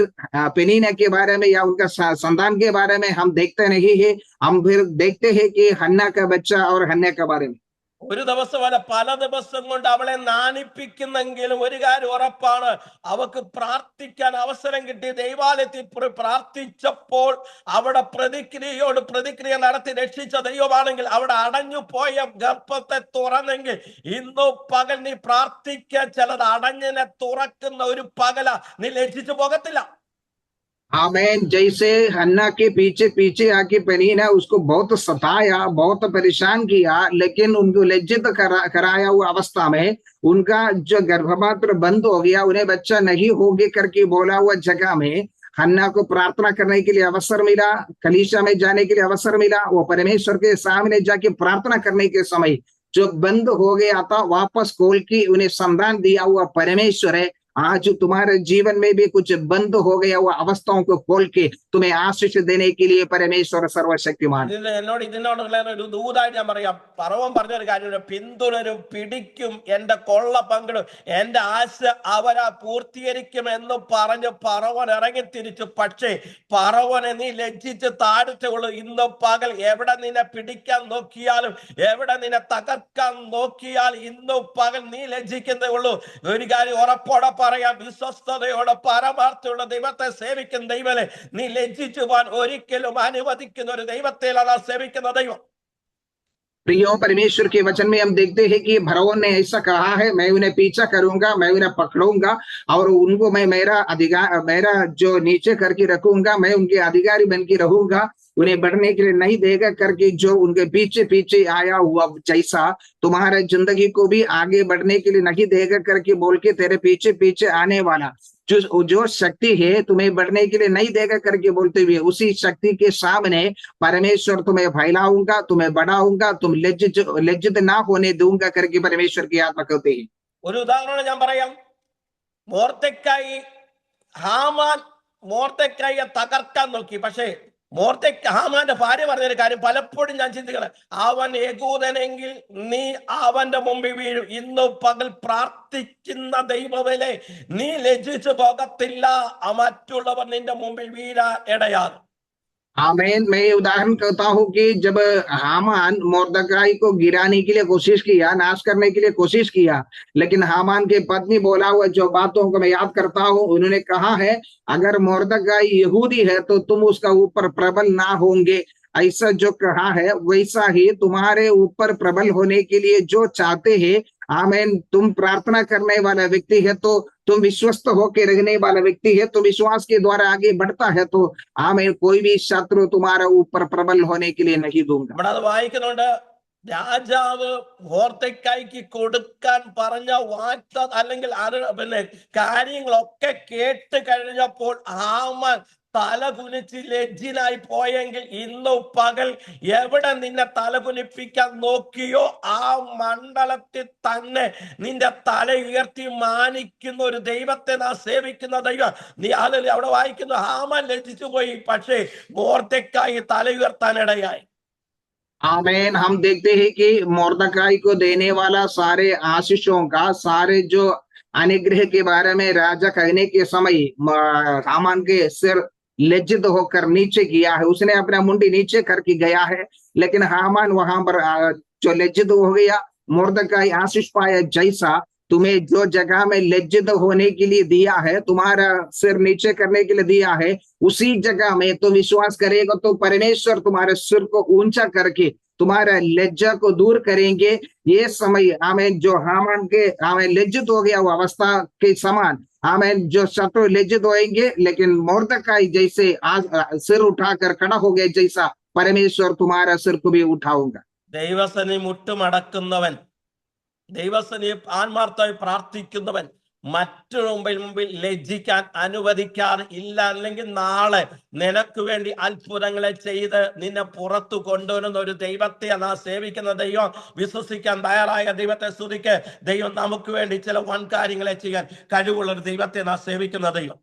पेनीना के बारे में या उनका संतान के बारे में हम देखते नहीं है। हम फिर देखते हैं कि हन्ना का बच्चा और हन्ना के बारे में ഒരു ദിവസമല്ല പല ദിവസം കൊണ്ട് അവളെ നാണിപ്പിക്കുന്നെങ്കിലും ഒരു കാര്യം ഉറപ്പാണ്, അവക്ക് പ്രാർത്ഥിക്കാൻ അവസരം കിട്ടി. ദൈവാലയത്തിൽ പ്രാർത്ഥിച്ചപ്പോൾ അവിടെ പ്രതിക്രിയ നടത്തി രക്ഷിച്ച ദൈവമാണെങ്കിൽ, അവിടെ അടഞ്ഞു പോയ ഗർഭത്തെ തുറന്നെങ്കിൽ ഇന്നു പകൽ നീ പ്രാർത്ഥിക്കാൻ ചിലത് അടഞ്ഞിനെ തുറക്കുന്ന ഒരു പകല, നീ ലജ്ജിച്ചു പോകത്തില്ല. आमीन। जैसे हन्ना के पीछे पीछे आके पेनीना उसको बहुत सताया, बहुत परेशान किया, लेकिन उनको लज्जित कराया हुआ अवस्था में उनका जो गर्भपात्र बंद हो गया, उन्हें बच्चा नहीं होगे करके बोला हुआ जगह में हन्ना को प्रार्थना करने के लिए अवसर मिला, कलीसिया में जाने के लिए अवसर मिला। वो परमेश्वर के सामने जाके प्रार्थना करने के समय जो बंद हो गया था वापस खोल के उन्हें संतान दिया हुआ परमेश्वर है। आज तुम्हारे जीवन में भी कुछ बंद हो गया हुआ अवस्थाओं को खोल के तुम्हें आशीष देने के लिए परमेश्वर सर्वशक्तिमान। ഒരു ദൂതായിട്ട് ഞാൻ പറയാം, പറവൻ പറഞ്ഞൊരു കാര്യം, പിന്തുടരും, പിടിക്കും, എന്റെ കൊള്ള പങ്കിടും, എന്റെ ആശ അവരാ പൂർത്തീകരിക്കും എന്ന് പറഞ്ഞ് പറവൻ ഇറങ്ങി തിരിച്ചു. പക്ഷേ പറവനെ നീ ലജ്ജിച്ച് താഴ്ത്തുള്ളൂ. ഇന്ന് പകൽ എവിടെ നിന്നെ പിടിക്കാൻ നോക്കിയാലും, എവിടെ നിന്നെ തകർക്കാൻ നോക്കിയാൽ ഇന്ന് പകൽ നീ ലജ്ജിക്കുന്നേ ഉള്ളൂ. ഒരു കാര്യം ഉറപ്പോടെ പറയാം, വിശ്വസ്തയോടെ പരമാർത്ഥമുള്ള ദൈവത്തെ സേവിക്കുന്ന ദൈവമേ, നീ ലജ്ജിച്ചു പോകാൻ ഒരിക്കലും അനുവദിക്കുന്ന ഒരു ദൈവത്തെയാണ് സേവിക്കുന്ന ദൈവം. प्रियो, परमेश्वर के वचन में हम देखते हैं कि भरवन ने ऐसा कहा है, मैं उन्हें पीछा करूंगा, मैं उन्हें पकड़ूंगा और उनको मैं मेरा जो नीचे करके रखूंगा, मैं उनके अधिकारी बन के रहूंगा, उन्हें बढ़ने के लिए नहीं देगा करके जो उनके पीछे पीछे आया हुआ जैसा तुम्हारे जिंदगी को भी आगे बढ़ने के लिए नहीं देगा करके बोल के तेरे पीछे पीछे आने वाला जो शक्ति है तुम्हें बढ़ने के लिए नहीं देगा करके बोलते हुए उसी शक्ति के सामने परमेश्वर तुम्हें फैलाऊंगा, तुम्हें बढ़ाऊंगा, तुम लज्जित ना होने दूंगा करके परमेश्वर की आत्मा कहते हैं। ഒരു ഉദാഹരണം ഞാൻ പറയാം. മോർദെഖായിയെ തകർക്കാൻ നോക്കി. പക്ഷേ ഹാമാന്റെ ഭാര്യ പറഞ്ഞൊരു കാര്യം പലപ്പോഴും ഞാൻ ചിന്തിക്കണം, അവൻ യഹൂദനെങ്കിൽ നീ അവന്റെ മുമ്പിൽ വീഴും. ഇന്ന് പകൽ പ്രാർത്ഥിക്കുന്ന ദൈവമേ, നീ ലജ്ജിച്ചു പോകത്തില്ല, മറ്റുള്ളവർ നിന്റെ മുമ്പിൽ വീഴാൻ ഇടയാകും. आमीन। मैं उदाहरण कहता हूँ कि जब हामान मोर्दकाई को गिराने के लिए कोशिश किया, नाश करने के लिए कोशिश किया, लेकिन हामान के पत्नी बोला हुआ जो बातों को मैं याद करता हूँ, उन्होंने कहा है अगर मोर्दकाई यहूदी है तो तुम उसका ऊपर प्रबल ना होंगे। ऐसा जो कहा है वैसा ही तुम्हारे ऊपर प्रबल होने के लिए जो चाहते हैं, आमीन, तुम प्रार्थना करने वाला व्यक्ति है तो तुम विश्वस्त होकर रहने वाला व्यक्ति है, तुम विश्वास के द्वारा आगे बढ़ता है तो आमीन, कोई भी शत्रु तुम्हारे ऊपर प्रबल होने के लिए नहीं दूंगा। വായിക്കുന്നുണ്ട്, രാജാവ് മോർദെഖായിക്ക് കൊടുക്കാൻ പറഞ്ഞ വാഗ്ദ അല്ലെങ്കിൽ കാര്യങ്ങളൊക്കെ കേട്ട് കഴിഞ്ഞപ്പോൾ ഹാമാൻ തല കുനിച്ച് ലജ്ജിനായി പോയെങ്കിൽ ഇന്ന് പകൽ എവിടെ നിന്നെ തല കുനിപ്പിക്കാൻ നോക്കിയോ ആ മണ്ഡലത്തിൽ തന്നെ നിന്റെ തല ഉയർത്തി മാനിക്കുന്ന ഒരു ദൈവത്തെ നാം സേവിക്കുന്ന ദൈവം. നീ അവിടെ വായിക്കുന്നു, ഹാമാൻ ലജ്ജിച്ചു പോയി, പക്ഷേ മോർദെഖായി തല ഉയർത്താനിടയായി. आमीन। हम देखते हैं कि मोर्दकाई को देने वाला सारे आशीषों का, सारे जो अनुग्रह के बारे में राजा कहने के समय हामान के सिर लज्जित होकर नीचे किया है, उसने अपना मुंडी नीचे करके गया है, लेकिन हामान वहां पर जो लज्जित हो गया, मुर्दकाई आशीष पाया जैसा तुम्हें जो जगह में लज्जित होने के लिए दिया है, तुम्हारा सिर नीचे करने के लिए दिया है, उसी जगह में तो विश्वास करेगा तो परमेश्वर तुम्हारे सिर को ऊंचा करके तुम्हारा लज्जा को दूर करेंगे। ये समय आमेन जो हामान के आमेन लज्जित हो गया वो अवस्था के समान आमेन जो शत्रु लज्जित होएंगे, लेकिन मोर्दकाई जैसे आज सिर उठाकर खड़ा हो गया जैसा परमेश्वर तुम्हारा सिर को भी उठाऊंगा। ദൈവസനി മുട്ടുമടക്കുന്നവൻ, ദൈവസനിയെ ആത്മാർത്ഥമായി പ്രാർത്ഥിക്കുന്നവൻ മറ്റൊരു മുമ്പിൽ ലജ്ജിക്കാൻ അനുവദിക്കാതെ ഇല്ല. അല്ലെങ്കിൽ നാളെ നിനക്ക് വേണ്ടി അത്ഭുതങ്ങളെ ചെയ്ത് നിന്നെ പുറത്തു കൊണ്ടുവരുന്ന ഒരു ദൈവത്തെ നാം സേവിക്കുന്ന ദൈവം. വിശ്വസിക്കാൻ തയ്യാറായ ദൈവത്തെ സ്തുതിക്ക്. ദൈവം നമുക്ക് വേണ്ടി ചില വൻ കാര്യങ്ങളെ ചെയ്യാൻ കഴിവുള്ള ഒരു ദൈവത്തെ നാം സേവിക്കുന്ന ദൈവം.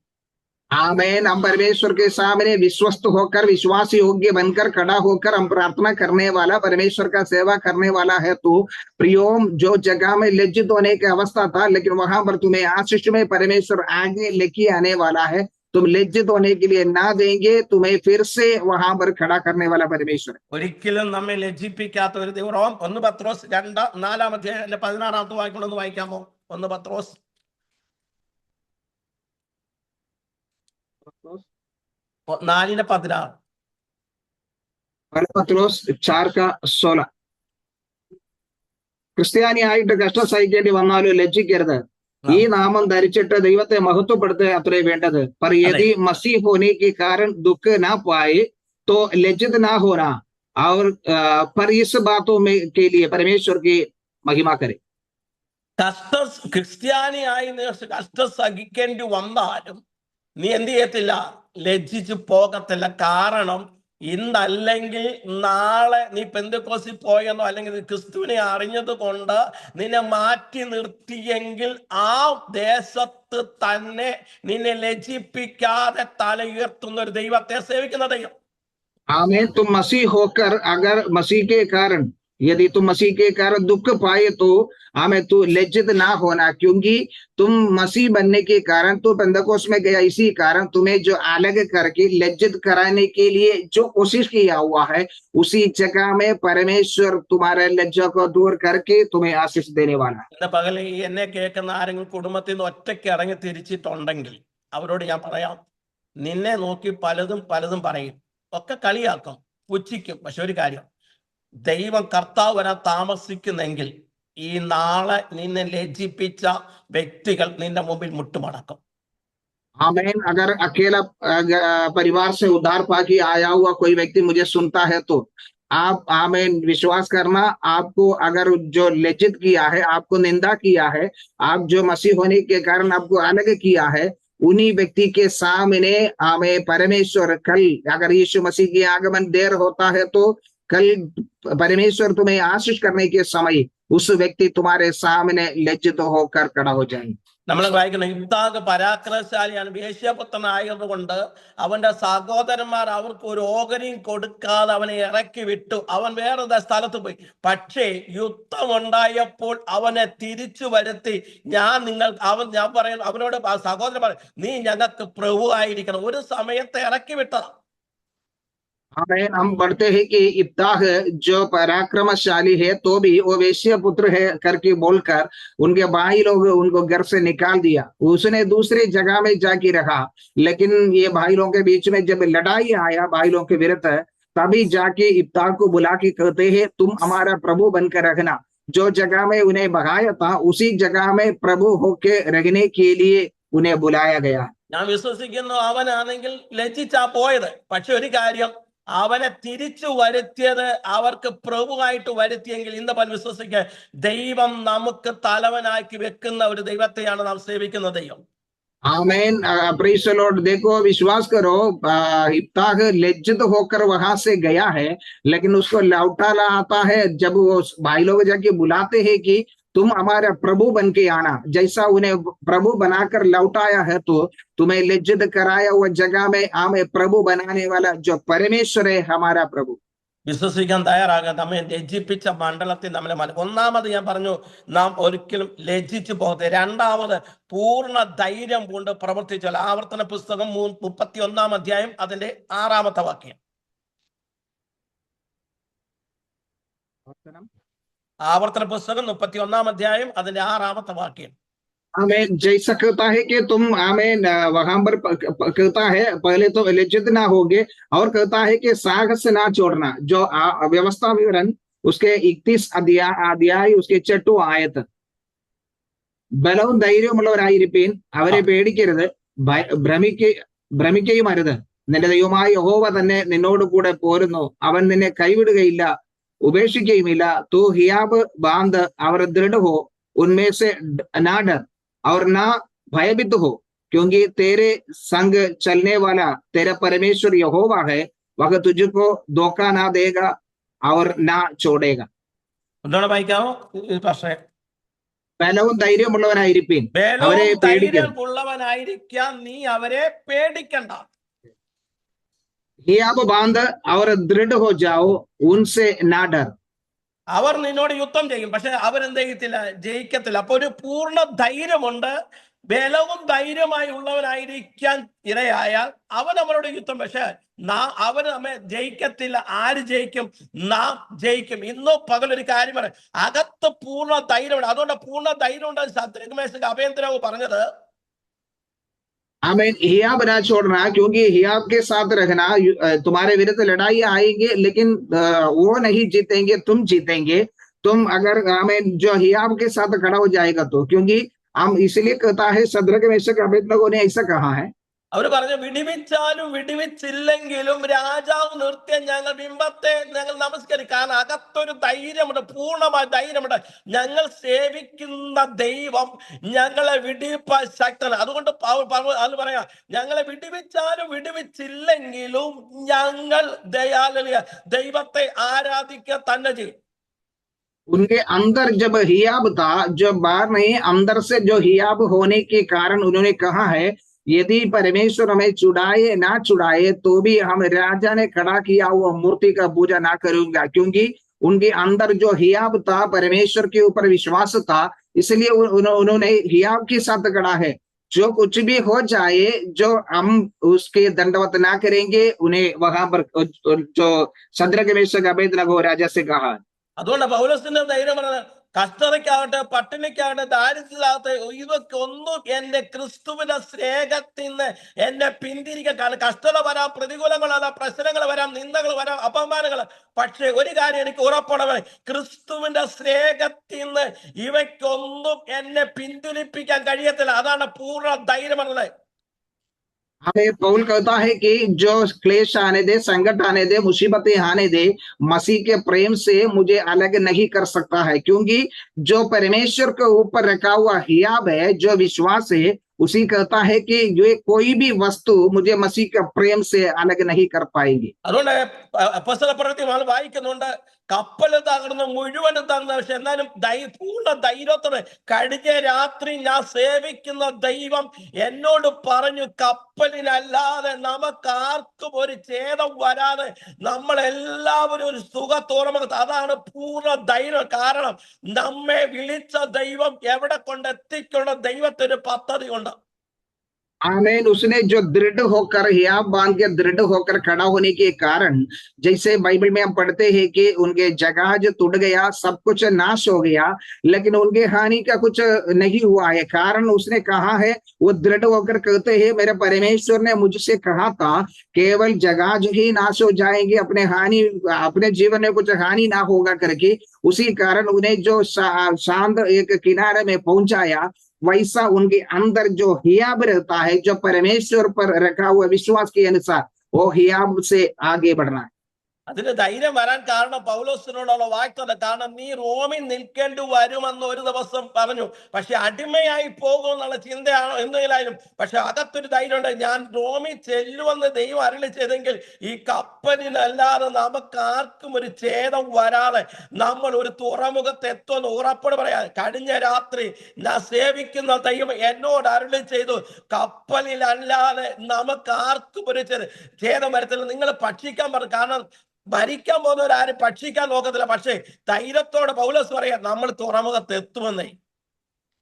आमेन। हम परमेश्वर के सामने विश्वस्त होकर विश्वास योग्य बनकर खड़ा होकर हम प्रार्थना करने वाला परमेश्वर का सेवा करने वाला है। तो प्रियोम, जो जगह में लज्जित होने की अवस्था था, लेकिन वहां पर तुम्हें आशीष में परमेश्वर आगे लेके आने वाला है। तुम लज्जित होने के लिए ना देंगे, तुम्हें फिर से वहां पर खड़ा करने वाला परमेश्वर। ഒരിക്കലും നമ്മെ ലജ്ജിപ്പിക്കാത്ത ഒരു ദൈവം. 1 പത്രോസ് 4 16 വാക്യം വായിക്കാമോ? 1 പത്രോസ് 4:16. പത്രോസ് 4:16. ക്രിസ്ത്യാനിയായിട്ട് കഷ്ടം സഹിക്കേണ്ടി വന്നാലും ലജ്ജിക്കരുത്. ഈ നാമം ധരിച്ചിട്ട് ദൈവത്തെ മഹത്വപ്പെടുത്തുക അത്രേ വേണ്ടത്. पर यदि मसीह होने के कारण दुख ना पाए तो लज्जित ना होना और पर इस बातों में के लिए परमेश्वर की महिमा करे. ക്രിസ്ത്യാനിയായി കഷ്ടം സഹിക്കേണ്ടി വന്നാലും നീ എന്ത് ചെയ്യത്തില്ല? ലജ്ജിച്ചു പോകത്തില്ല. കാരണം ഇന്നല്ലെങ്കിൽ നാളെ നീ പെന്തക്കോസിൽ പോയെന്നോ അല്ലെങ്കിൽ ക്രിസ്തുവിനെ അറിഞ്ഞത് കൊണ്ട് നിന്നെ മാറ്റി നിർത്തിയെങ്കിൽ ആ ദേശത്ത് തന്നെ നിന്നെ ലജ്ജിപ്പിക്കാതെ തല ഉയർത്തുന്ന ഒരു ദൈവത്തെ സേവിക്കുന്ന ദൈവം. आमेन। तुम मसीह होकर अगर मसीह के कारण यदि तुम मसीह के कारण दुख पाए तो हमें तू लज्जित ना होना, क्योंकि तुम मसीह बनने के कारण तू पेंतकोस में गया, इसी कारण तुम्हें जो अलग करके लज्जित कराने के लिए जो कोशिश किया हुआ है, उसी जगह में परमेश्वर तुम्हारे लज्जा को दूर करके तुम्हें आशीष देने वाला है. ഇന്ന് പകൽ എന്നെ കേൾക്കുന്ന ആരെങ്കിലും കുടുംബത്തിൽ നിന്ന് ഒറ്റയ്ക്ക് ഇറങ്ങി തിരിച്ചിട്ടുണ്ടെങ്കിൽ അവരോട് ഞാൻ പറയാം, നിന്നെ നോക്കി പലതും പറയും, ഒക്കെ കളിയാക്കും, പുച്ഛിക്കും. പക്ഷെ ഒരു കാര്യം, ദൈവം കർത്താവ് വരാൻ താമസിക്കുന്നെങ്കിൽ ഈ നാളെ നിന്നെ ലജ്ജിപ്പിച്ച വ്യക്തികൾ നിന്റെ മുമ്പിൽ മുട്ടുമടക്കും. आमेन। अगर अकेला परिवार से उद्धार पाके आया हुआ कोई व्यक्ति मुझे सुनता है तो आप आमेन विश्वास करना, आपको अगर जो लज्जित किया है, आपको निंदा किया है, आप जो मसीह होने के कारण आपको अलग किया है, उन्हीं व्यक्ति के सामने हमें परमेश्वर कल अगर यीशु मसीह के आगमन देर होता है तो कल परमेश्वर तुम्हें आशीष करने के समय उस व्यक्ति तुम्हारे सामने लज्जित होकर खड़ा हो जाएंगे. നമ്മൾ വായിക്കുന്ന ഇബ്താഖ് പരാക്രമശാലിയാണ്, വേശ്യാപുത്രനായതുകൊണ്ട് അവന്റെ സഹോദരന്മാർ അവർക്ക് ഒരു ഓഹരിയും കൊടുക്കാതെ അവനെ ഇറക്കി വിട്ടു. അവൻ വേറെ സ്ഥലത്ത് പോയി. പക്ഷേ യുദ്ധമുണ്ടായപ്പോൾ അവനെ തിരിച്ചു വരുത്തി. ഞാൻ പറയുന്നു, അവനോട് സഹോദരൻ പറയും, നീ ഞങ്ങൾക്ക് പ്രഭു ആയിരിക്കണം. ഒരു സമയത്ത് ഇറക്കി വിട്ടതാ. आमेन। हम पढ़ते हैं कि इब्ताह जो पराक्रमशाली है तो भी वो वेश्या पुत्र है करके बोलकर उनके भाई लोग उनको घर से निकाल दिया। उसने दूसरी जगह में जाके रहा, लेकिन ये भाई लोगों के बीच में जब लड़ाई आया भाई लोगों के विरुद्ध, तभी जाके इब्ताह को बुला के कहते हैं, तुम हमारा प्रभु बनकर रखना। जो जगह में उन्हें भगाया था उसी जगह में प्रभु होके रहने के लिए उन्हें बुलाया गया. ഞാൻ വിശ്വസിക്കുന്നു അവനാണെങ്കിൽ ലജ്ജിച്ചാ പോയത്. പക്ഷെ ഒരു കാര്യം, അവനെ തിരിച്ചു വരുത്തിയത് അവർക്ക് പ്രഭുവായിട്ട് വരുത്തിയെങ്കിൽ ഇന്ന് പല വിശ്വസിക്കുക, ദൈവം നമുക്ക് തലവനാക്കി വെക്കുന്ന ഒരു ദൈവത്തെയാണ് നാം സേവിക്കുന്ന ദൈവം. आमेन। Praise the Lord. देखो, विश्वास करो, इब्ताह लज्जित होकर वहां से गया है, लेकिन उसको लौटा लाता है जब वो भाई लोग जाके बुलाते हैं कि तुम हमारा प्रभु बन के आना। जैसा उन्हें प्रभु बनाकर लौटाया है तो तुम्हें लज्जित कराया हुआ जगह में हमें प्रभु बनाने वाला जो परमेश्वर है हमारा प्रभु. വിശ്വസിക്കാൻ തയ്യാറാകാൻ നമ്മെ ലജ്ജിപ്പിച്ച മണ്ഡലത്തിൽ നമ്മളെ ഒന്നാമത് ഞാൻ പറഞ്ഞു, നാം ഒരിക്കലും ലജ്ജിച്ചു പോകത്തെ. രണ്ടാമത്, പൂർണ്ണ ധൈര്യം കൊണ്ട് പ്രവർത്തിച്ചാൽ. ആവർത്തന പുസ്തകം 31 അധ്യായം അതിന്റെ 6-ാമത്തെ വാക്യം. ആവർത്തന പുസ്തകം 31 അധ്യായം അതിന്റെ 6-ാമത്തെ വാക്യം. आमेन। जैसा कहता है कि तुम आमेन, वहां पर कहता है पहले तो लज्जित ना होगे, और कहता है कि साहस ना छोड़ना। जो व्यवस्था विवरण उसके 31 अध्याय उसके 8 आयत, ബലവും ധൈര്യമുള്ളവരായിരിപ്പീൻ, അവരെ പേടിക്കരുത്, ഭ്രമിക്കുകയും അരുത്. നിന്റെ ദൈവമായ യഹോവ തന്നെ നിന്നോട് കൂടെ പോരുന്നു, അവൻ നിന്നെ കൈവിടുകയില്ല, ഉപേക്ഷിക്കുകയുമില്ല. तू हियाब बांध और दृढ़ हो, उनमें से ना डर और ना भयभीत हो, क्योंकि तेरे संग चलने वाला तेरा परमेश्वर यहोवा है, वह तुझको धोखा ना देगा और ना छोड़ेगा. ഒന്നുകൂടെ വായിക്കാമോ പക്ഷേ? ബലവും ധൈര്യമുള്ളവനായിരിപ്പീൻ, അവരെ ബലവും പേടിക്കരുത്. ധൈര്യമുള്ളവനായിരിക്കാൻ നീ അവരെ പേടിക്കണ്ട. हियाब बांध और दृढ़ हो जाओ, उनसे ना डर. അവർ നിന്നോട് യുദ്ധം ചെയ്യും, പക്ഷെ അവരെന്ത് ചെയ്യത്തില്ല? ജയിക്കത്തില്ല. അപ്പൊ ഒരു പൂർണ്ണ ധൈര്യമുണ്ട്. ബലവും ധൈര്യമായി ഉള്ളവനായിരിക്കാൻ ഇടയായാൽ അവൻ അവരോട് യുദ്ധം, പക്ഷെ അവന് നമ്മെ ജയിക്കത്തില്ല. ആര് ജയിക്കും? നാം ജയിക്കും. ഇന്നോ പകലൊരു കാര്യം പറയാം, അകത്ത് പൂർണ്ണ ധൈര്യമുണ്ട്. അതുകൊണ്ട് പൂർണ്ണ ധൈര്യമുണ്ട് ശത്രുഘ്ന മേശക്ക് അഭയന്തരവ് പറഞ്ഞത്. आमीन। हियाब ना छोड़ना, क्योंकि हियाब के साथ रहना। तुम्हारे विरुद्ध लड़ाई आएगी, लेकिन वो नहीं जीतेंगे, तुम जीतेंगे। तुम अगर आमीन जो हियाब के साथ खड़ा हो जाएगा तो, क्योंकि हम इसलिए कहता है, शद्रक मेशक अबेदनगो ने ऐसा कहा है, അവര് പറഞ്ഞു, വിടിവിച്ചാലും വിടിവിച്ചില്ലെങ്കിലും രാജാവ് നിർത്തിയ ഞങ്ങൾ ബിംബത്തെ ഞങ്ങൾ നമസ്കരിക്കും. കാരണം അകത്തൊരു ധൈര്യമുണ്ട്, പൂർണ്ണമായ ധൈര്യമുണ്ട്. ഞങ്ങൾ സേവിക്കുന്ന ദൈവം ഞങ്ങളെ വിടിവിപ്പാൻ ശക്തനാണ്. അതുകൊണ്ട് അത് പറയാ, ഞങ്ങളെ വിടിവിച്ചാലും വിടിവിച്ചില്ലെങ്കിലും ഞങ്ങൾ ദൈവത്തെ ആരാധിക്കുക തന്നെ ചെയ്യും. उनके अंदर जब हियाब था, जो बाहर नहीं, अंदर से जो हियाब होने के कारण उन्होंने कहा है, यदि परमेश्वर हमें छुड़ाए ना छुड़ाए तो भी हम राजा ने खड़ा किया हुआ मूर्ति का पूजा ना करूंगा, क्योंकि उनके अंदर जो हियाब था, परमेश्वर के ऊपर विश्वास था, इसलिए उन्होंने हियाब के साथ खड़ा है। जो कुछ भी हो जाए, जो हम उसके दंडवत ना करेंगे, उन्हें वहां पर जो शद्रक मेशक अबेदनगो राजा से कहा। അതുകൊണ്ട് പൗലോസിന്റെ ധൈര്യം പറഞ്ഞത്, കഷ്ടതയ്ക്കാവട്ടെ, പട്ടിണിക്കാവട്ടെ, ദാരിദ്ര്യത്തിലാവട്ടെ, ഇതൊക്കെ ഒന്നും എന്റെ ക്രിസ്തുവിന്റെ സ്നേഹത്തിന് എന്നെ പിന്തിരിക്കാൻ. കാരണം കഷ്ടത വരാം, പ്രതികൂലങ്ങൾ വരാം, പ്രശ്നങ്ങൾ വരാം, നിന്ദകൾ വരാം, അപമാനങ്ങൾ. പക്ഷെ ഒരു കാര്യം എനിക്ക് ഉറപ്പാണ്, ക്രിസ്തുവിന്റെ സ്നേഹത്തിന് ഇവയ്ക്കൊന്നും എന്നെ പിന്തുണപ്പിക്കാൻ കഴിയത്തില്ല. അതാണ് പൂർണ്ണ ധൈര്യം എന്നത്. हमें पौल कहता है कि जो क्लेश आने दे, संकट आने दे, मुसीबतें आने दे, मसीह के प्रेम से मुझे अलग नहीं कर सकता है, क्योंकि जो परमेश्वर के ऊपर रखा हुआ हियाब है, जो विश्वास है, उसी कहता है कि ये कोई भी वस्तु मुझे मसीह के प्रेम से अलग नहीं कर पाएगी। അതുകൊണ്ട് അപ്പോസ്തലപ്രവൃത്തി നമ്മൾ വായിക്കുന്നുണ്ട്, കപ്പൽ തകർന്ന് മുഴുവനും തകർന്നു, പക്ഷെ എന്നാലും പൂർണ്ണ ധൈര്യത്തോടെ കഴിഞ്ഞ രാത്രി ഞാൻ സേവിക്കുന്ന ദൈവം എന്നോട് പറഞ്ഞു, കപ്പലിനല്ലാതെ നമുക്കാർക്കും ഒരു ഛേദം വരാതെ നമ്മളെല്ലാവരും ഒരു സുഖത്തോറമകത്ത്. അതാണ് പൂർണ്ണ ധൈര്യം. കാരണം നമ്മെ വിളിച്ച ദൈവം എവിടെ കൊണ്ടെത്തിക്കൊണ്ട് ദൈവത്തിന് പദ്ധതി ഉണ്ട്. आमीन। उसने जो दृढ़ होकर, हियाब बांध के दृढ़ होकर खड़ा होने के कारण, जैसे बाइबल में हम पढ़ते हैं कि उनके जहाज टूट गया, सब कुछ नाश हो गया, लेकिन उनके हानि का कुछ नहीं हुआ है। कारण उसने कहा है, वो दृढ़ होकर कहते हैं, मेरे परमेश्वर ने मुझसे कहा था केवल जहाज ही नाश हो जाएंगे, अपने जीवन में कुछ हानि ना होगा करके। उसी कारण उन्हें जो शांत एक किनारे में पहुंचाया, वैसा उनके अंदर जो हियाब रहता है, जो परमेश्वर पर रखा हुआ विश्वास के अनुसार, वो हियाब से आगे बढ़ना है। അതിന് ധൈര്യം വരാൻ കാരണം പൗലോസിനോടുള്ള വാഗ്ദത്തം. കാരണം നീ റോമിൽ നിൽക്കേണ്ടി വരുമെന്ന് ഒരു ദിവസം പറഞ്ഞു, പക്ഷെ അടിമയായി പോകും എന്നുള്ള ചിന്തയാണോ എന്തെങ്കിലും. പക്ഷെ അകത്തൊരു ധൈര്യമുണ്ട്, ഞാൻ റോമിൽ ചെല്ലുമെന്ന് ദൈവം അരുളി ചെയ്തെങ്കിൽ ഈ കപ്പലിനല്ലാതെ നമുക്ക് ആർക്കും ഒരു ഛേദം വരാതെ നമ്മൾ ഒരു തുറമുഖത്ത് എത്തുമെന്ന് ഉറപ്പോട് പറയാം. കഴിഞ്ഞ രാത്രി ഞാൻ സേവിക്കുന്ന ദൈവം എന്നോട് അരുളി ചെയ്തു, കപ്പലിലല്ലാതെ നമുക്ക് ആർക്കും ഒരു ഛേദം വരത്തില്ല. നിങ്ങൾ ഭക്ഷിക്കാൻ പറഞ്ഞു. കാരണം ഭരിക്കാൻ പോകുന്നവരാരും ഭക്ഷിക്കാൻ നോക്കത്തില്ല. പക്ഷേ ധൈര്യത്തോടെ പൗലോസ് പറയാം, നമ്മൾ തുറമുഖത്ത് എത്തുമെന്നേ.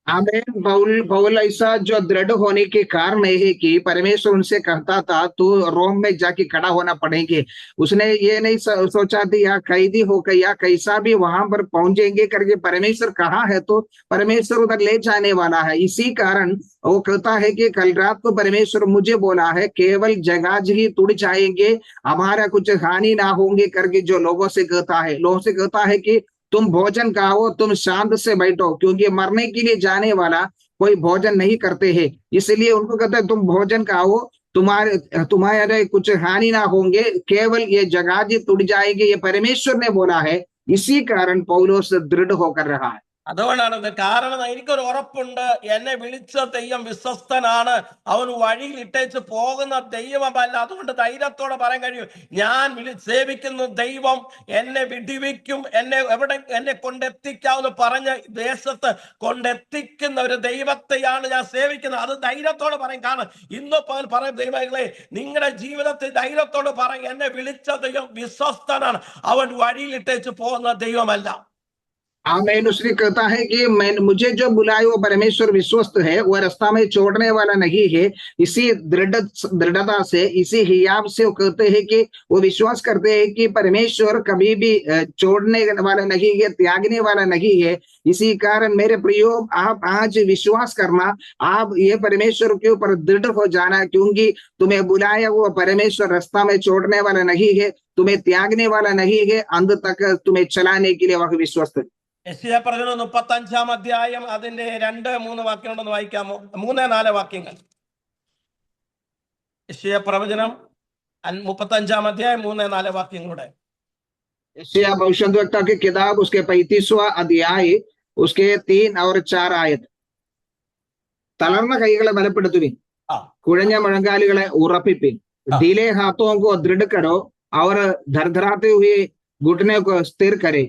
आमीन। पौल ऐसा जो दृढ़ होने के कारण है कि परमेश्वर उनसे कहता था तू रोम में जाके खड़ा होना पड़ेंगे। उसने ये नहीं सोचा थी या कैदी होकर या कैसा भी वहां पर पहुंचेंगे करके परमेश्वर कहा है तो परमेश्वर उधर ले जाने वाला है। इसी कारण वो कहता है कि कल रात को परमेश्वर मुझे बोला है केवल जहाज ही टूट जाएंगे, हमारा कुछ हानि ना होंगे करके जो लोगों से कहता है कि तुम भोजन खाओ, तुम शांत से बैठो, क्योंकि मरने के लिए जाने वाला कोई भोजन नहीं करते हैं। इसलिए उनको कहते हैं तुम भोजन खाओ, तुम्हारे कुछ हानि ना होंगे, केवल ये जहाज टूट जाएंगे, ये परमेश्वर ने बोला है। इसी कारण पौलोस दृढ़ होकर रहा है। അതുകൊണ്ടാണ്, കാരണം എനിക്കൊരു ഉറപ്പുണ്ട്, എന്നെ വിളിച്ച ദൈവം വിശ്വസ്തനാണ്, അവൻ വഴിയിൽ ഇട്ടേച്ച് പോകുന്ന ദൈവമല്ല. അതുകൊണ്ട് ധൈര്യത്തോടെ പറയാൻ കഴിയും, ഞാൻ സേവിക്കുന്ന ദൈവം എന്നെ വിടിവിക്കും, എന്നെ കൊണ്ടെത്തിക്കാവുന്ന പറഞ്ഞ ദേശത്ത് കൊണ്ടെത്തിക്കുന്ന ഒരു ദൈവത്തെയാണ് ഞാൻ സേവിക്കുന്നത്. അത് ധൈര്യത്തോടെ പറയും. കാരണം ഇന്ന് പറയും, ദൈവങ്ങളെ നിങ്ങളുടെ ജീവിതത്തിൽ ധൈര്യത്തോടെ പറയും, എന്നെ വിളിച്ച ദൈവം വിശ്വസ്തനാണ്, അവൻ വഴിയിൽ ഇട്ടേച്ച് പോകുന്ന ദൈവമല്ല. आमीन। उसने कहता है कि मुझे जो बुलाए वो परमेश्वर विश्वस्त है, वो रास्ता में छोड़ने वाला नहीं है। इसी दृढ़ता से, इसी हियाब से वो कहते हैं कि वो विश्वास करते हैं कि परमेश्वर कभी भी छोड़ने वाला नहीं है, त्यागने वाला नहीं है। इसी कारण मेरे प्रियो, आप आज विश्वास करना, आप ये परमेश्वर के ऊपर दृढ़ हो जाना, क्योंकि तुम्हें बुलाया वो परमेश्वर रास्ता में छोड़ने वाला नहीं है, तुम्हें त्यागने वाला नहीं है, अंत तक तुम्हें चलाने के लिए वह विश्वस्त है। യെശയ്യാ പ്രവചനം 35-ാം അധ്യായം അതിന്റെ 2-3 വാക്യങ്ങളൊന്ന് വായിക്കാമോ? 3-4 വാക്യങ്ങൾ. യെശയ്യാ പ്രവചനം 35-ാം അധ്യായം 3-4 വാക്യങ്ങളുടെ. यशायाह भविष्यद्वक्ता की किताब उसके 35वां अध्याय उसके 3 और 4 आयत। തളർന്ന കൈകളെ ബലപ്പെടുത്തുവിൻ, കുഴഞ്ഞ മുഴങ്കാലുകളെ ഉറപ്പിപ്പിൻ, ढीले हाथों को दृढ़ करो और धरधराते हुए घुटने को स्थिर करे।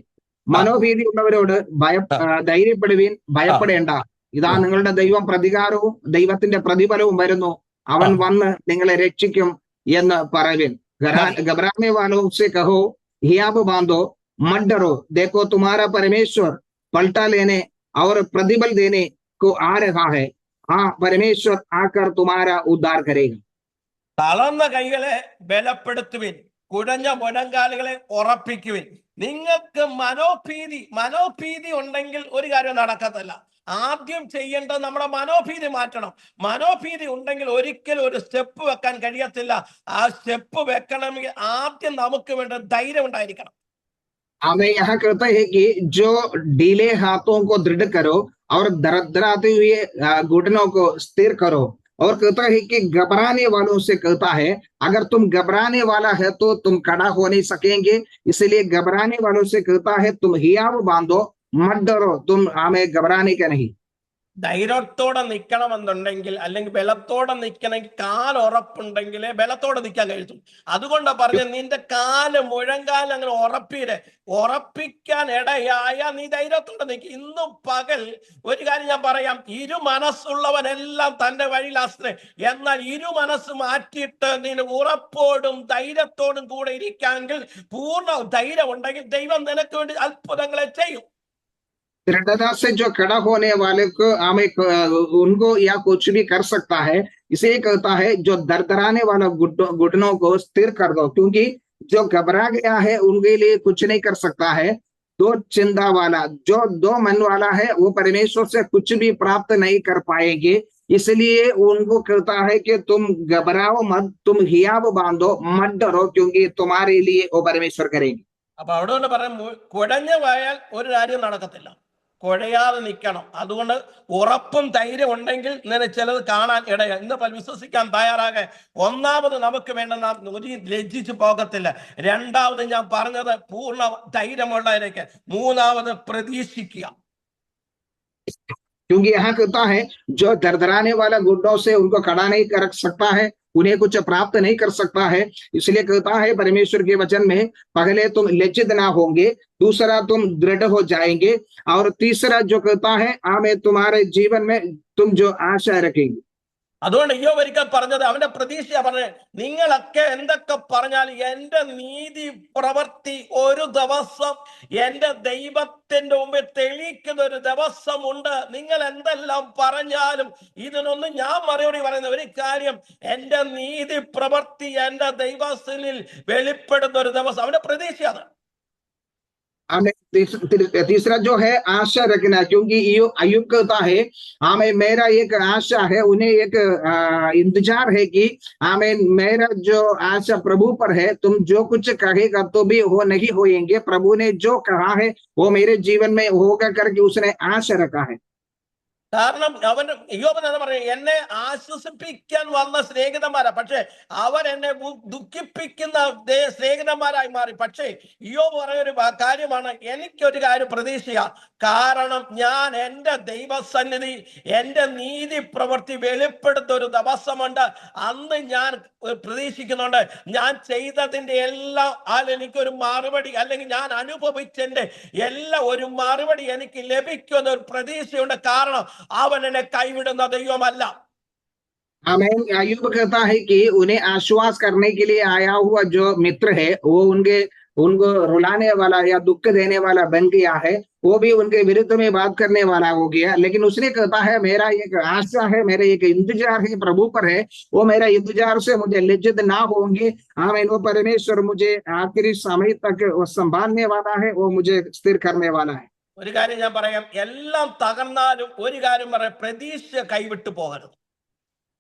മനോഭീതി ഉള്ളവരോട് ധൈര്യപ്പെടുവീൻ, ഭയപ്പെടേണ്ട, ഇതാ നിങ്ങളുടെ ദൈവം പ്രതികാരവും ദൈവത്തിന്റെ പ്രതിഫലവും വരുന്നു, അവൻ വന്ന് നിങ്ങളെ രക്ഷിക്കും എന്ന് പറയുവിൻ। घबराने वालों से कहो हियाब बांधो, मत डरो, देखो तुम्हारा परमेश्वर पलटा लेने और प्रतिफल देने को आ रहा है, हाँ परमेश्वर आकर तुम्हारा उद्धार करेगा। തളർന്ന കൈകളെ ബലപ്പെടുത്തുവിൻ, കുഴഞ്ഞ മുഴങ്കാലുകളെ ഉറപ്പിക്കുവിൻ. നിങ്ങൾക്ക് മനോഭീതി ഉണ്ടെങ്കിൽ ഒരു കാര്യം നടക്കത്തില്ല. ആദ്യം ചെയ്യേണ്ടത് നമ്മുടെ മനോഭീതി മാറ്റണം. മനോഭീതി ഉണ്ടെങ്കിൽ ഒരിക്കലും ഒരു സ്റ്റെപ്പ് വെക്കാൻ കഴിയത്തില്ല. ആ സ്റ്റെപ്പ് വെക്കണമെങ്കിൽ ആദ്യം നമുക്ക് വേണ്ട ധൈര്യം ഉണ്ടായിരിക്കണം. हमें यहाँ कहता है कि जो ढीले हाथों को दृढ़ करो और धराते हुए घुटनों को स्थिर करो। और कहता है कि घबराने वालों से कहता है अगर तुम घबराने वाला है तो तुम खड़ा हो नहीं सकेंगे, इसलिए घबराने वालों से कहता है तुम हियाब बांधो, मत डरो, तुम हमें घबराने का नहीं। ധൈര്യത്തോടെ നിൽക്കണമെന്നുണ്ടെങ്കിൽ, അല്ലെങ്കിൽ ബലത്തോടെ നിൽക്കണമെങ്കിൽ, കാലുറപ്പുണ്ടെങ്കിലേ ബലത്തോടെ നിൽക്കാൻ കഴിയും. അതുകൊണ്ട് പറഞ്ഞ നിന്റെ മുഴങ്കാൽ അങ്ങനെ ഉറപ്പിക്കാൻ ഇടയായ നീ ധൈര്യത്തോടെ നിൽക്കും. ഇന്നും പകൽ ഒരു കാര്യം ഞാൻ പറയാം, മനസ്സുള്ളവനെല്ലാം തന്റെ വഴിയിൽ ആശ്രയം. എന്നാൽ മനസ്സ് മാറ്റിയിട്ട് നീ ഉറപ്പോടും ധൈര്യത്തോടും കൂടെ ഇരിക്കാമെങ്കിൽ, പൂർണ്ണ ധൈര്യം ഉണ്ടെങ്കിൽ ദൈവം നിനക്ക് വേണ്ടി അത്ഭുതങ്ങളെ ചെയ്യും। दृढ़ता से जो खड़ा होने वाले को हमें उनको या कुछ भी कर सकता है। इसे कहता है जो दरदराने वाला घुटनों को स्थिर कर दो, क्योंकि जो घबरा गया है उनके लिए कुछ नहीं कर सकता है। दो चिंता वाला, जो दो मन वाला है, वो परमेश्वर से कुछ भी प्राप्त नहीं कर पाएंगे। इसलिए उनको कहता है कि तुम घबराओ मत, तुम हियाब बांधो, मत डरो, क्योंकि तुम्हारे लिए वो परमेश्वर करेंगे। അപ്പൊ അവിടെ പറയാൻ കുഴഞ്ഞ പോയാൽ ഒരു കാര്യം നടക്കത്തില്ല, കുഴയാതെ നിൽക്കണം. അതുകൊണ്ട് ഉറപ്പും ധൈര്യം ഉണ്ടെങ്കിൽ ഇങ്ങനെ ചിലത് കാണാൻ ഇടയാ. ഇന്ന് വിശ്വസിക്കാൻ തയ്യാറാകെ. ഒന്നാമത് നമുക്ക് വേണ്ട, നാം ലജ്ജിച്ചു പോകത്തില്ല. രണ്ടാമത് ഞാൻ പറഞ്ഞത് പൂർണ്ണ ധൈര്യമുള്ളവരേക്ക്. മൂന്നാമത് പ്രതീക്ഷിക്കുക. क्योंकि यहाँ कहता है जो दरदराने वाला घुटनों से उनको खड़ा नहीं कर सकता है, उन्हें कुछ प्राप्त नहीं कर सकता है। इसलिए कहता है परमेश्वर के वचन में, पहले तुम लज्जित ना होंगे, दूसरा तुम दृढ़ हो जाएंगे, और तीसरा जो कहता है हमें तुम्हारे जीवन में तुम जो आशा रखेंगे। അതുകൊണ്ട് ഇയ്യോബ് ഒരിക്കൽ പറഞ്ഞത്, അവന്റെ പ്രതീക്ഷ പറഞ്ഞത്, നിങ്ങളൊക്കെ എന്തൊക്കെ പറഞ്ഞാൽ എന്റെ നീതി പ്രവൃത്തി ഒരു ദിവസം എന്റെ ദൈവത്തിന്റെ മുമ്പിൽ തെളിയിക്കുന്ന ഒരു ദിവസമുണ്ട്. നിങ്ങൾ എന്തെല്ലാം പറഞ്ഞാലും ഇതിനൊന്നും ഞാൻ മറുപടി പറയുന്ന ഒരു കാര്യം, എന്റെ നീതി പ്രവൃത്തി എന്റെ ദൈവത്തിൽ വെളിപ്പെടുന്ന ഒരു ദിവസം. അവന്റെ പ്രതീക്ഷയാണ്. हमें तीसरा जो है आशा रखना, क्योंकि अयुब कहता है हमें मेरा एक आशा है, उन्हें एक इंतजार है कि हमें मेरा जो आशा प्रभु पर है, तुम जो कुछ कहेगा तो भी वो नहीं होएंगे, प्रभु ने जो कहा है वो मेरे जीवन में होगा करके उसने आशा रखा है। കാരണം അവൻ ഇയ്യോബ് എന്ന് പറയുന്നത്, എന്നെ ആശ്വസിപ്പിക്കാൻ വന്ന സ്നേഹിതന്മാരാ, പക്ഷെ അവർ എന്നെ ദുഃഖിപ്പിക്കുന്ന സ്നേഹിതന്മാരായി മാറി. പക്ഷേ ഇയ്യോബ് പറയുന്നൊരു കാര്യമാണ്, എനിക്കൊരു കാര്യം പ്രതീക്ഷയാ. കാരണം ഞാൻ എൻ്റെ ദൈവസന്നിധി എൻ്റെ നീതി പ്രവൃത്തി വെളിപ്പെടുത്ത ഒരു ദിവസമുണ്ട്. അന്ന് ഞാൻ പ്രതീക്ഷിക്കുന്നുണ്ട്, ഞാൻ ചെയ്തതിന്റെ എല്ലാം എനിക്കൊരു മറുപടി, അല്ലെങ്കിൽ ഞാൻ അനുഭവിച്ചതിന്റെ എല്ലാ ഒരു മറുപടി എനിക്ക് ലഭിക്കുന്ന ഒരു പ്രതീക്ഷയുണ്ട്. കാരണം അവൻ എന്നെ കൈവിടുന്ന ദൈവമല്ല. आमीन। अय्यूब कहता है कि उन्हें आश्वास करने के लिए आया हुआ जो मित्र है वो उनको रुलाने वाला या दुख देने वाला बन गया है, वो भी उनके विरुद्ध में बात करने वाला हो गया। लेकिन उसने कहता है मेरा एक आशा है, मेरा एक इंतजार है प्रभु पर है, वो मेरा इंतजार से मुझे लज्जित ना होंगे। आमीन। वो परमेश्वर मुझे आखिरी समय तक वो संभालने वाला है, वो मुझे स्थिर करने वाला है। ഒരു കാര്യം ഞാൻ പറയാം, എല്ലാം തകർന്നാലും ഒരു കാര്യം പറയാം, പ്രതീക്ഷ കൈവിട്ടു പോകരുത്.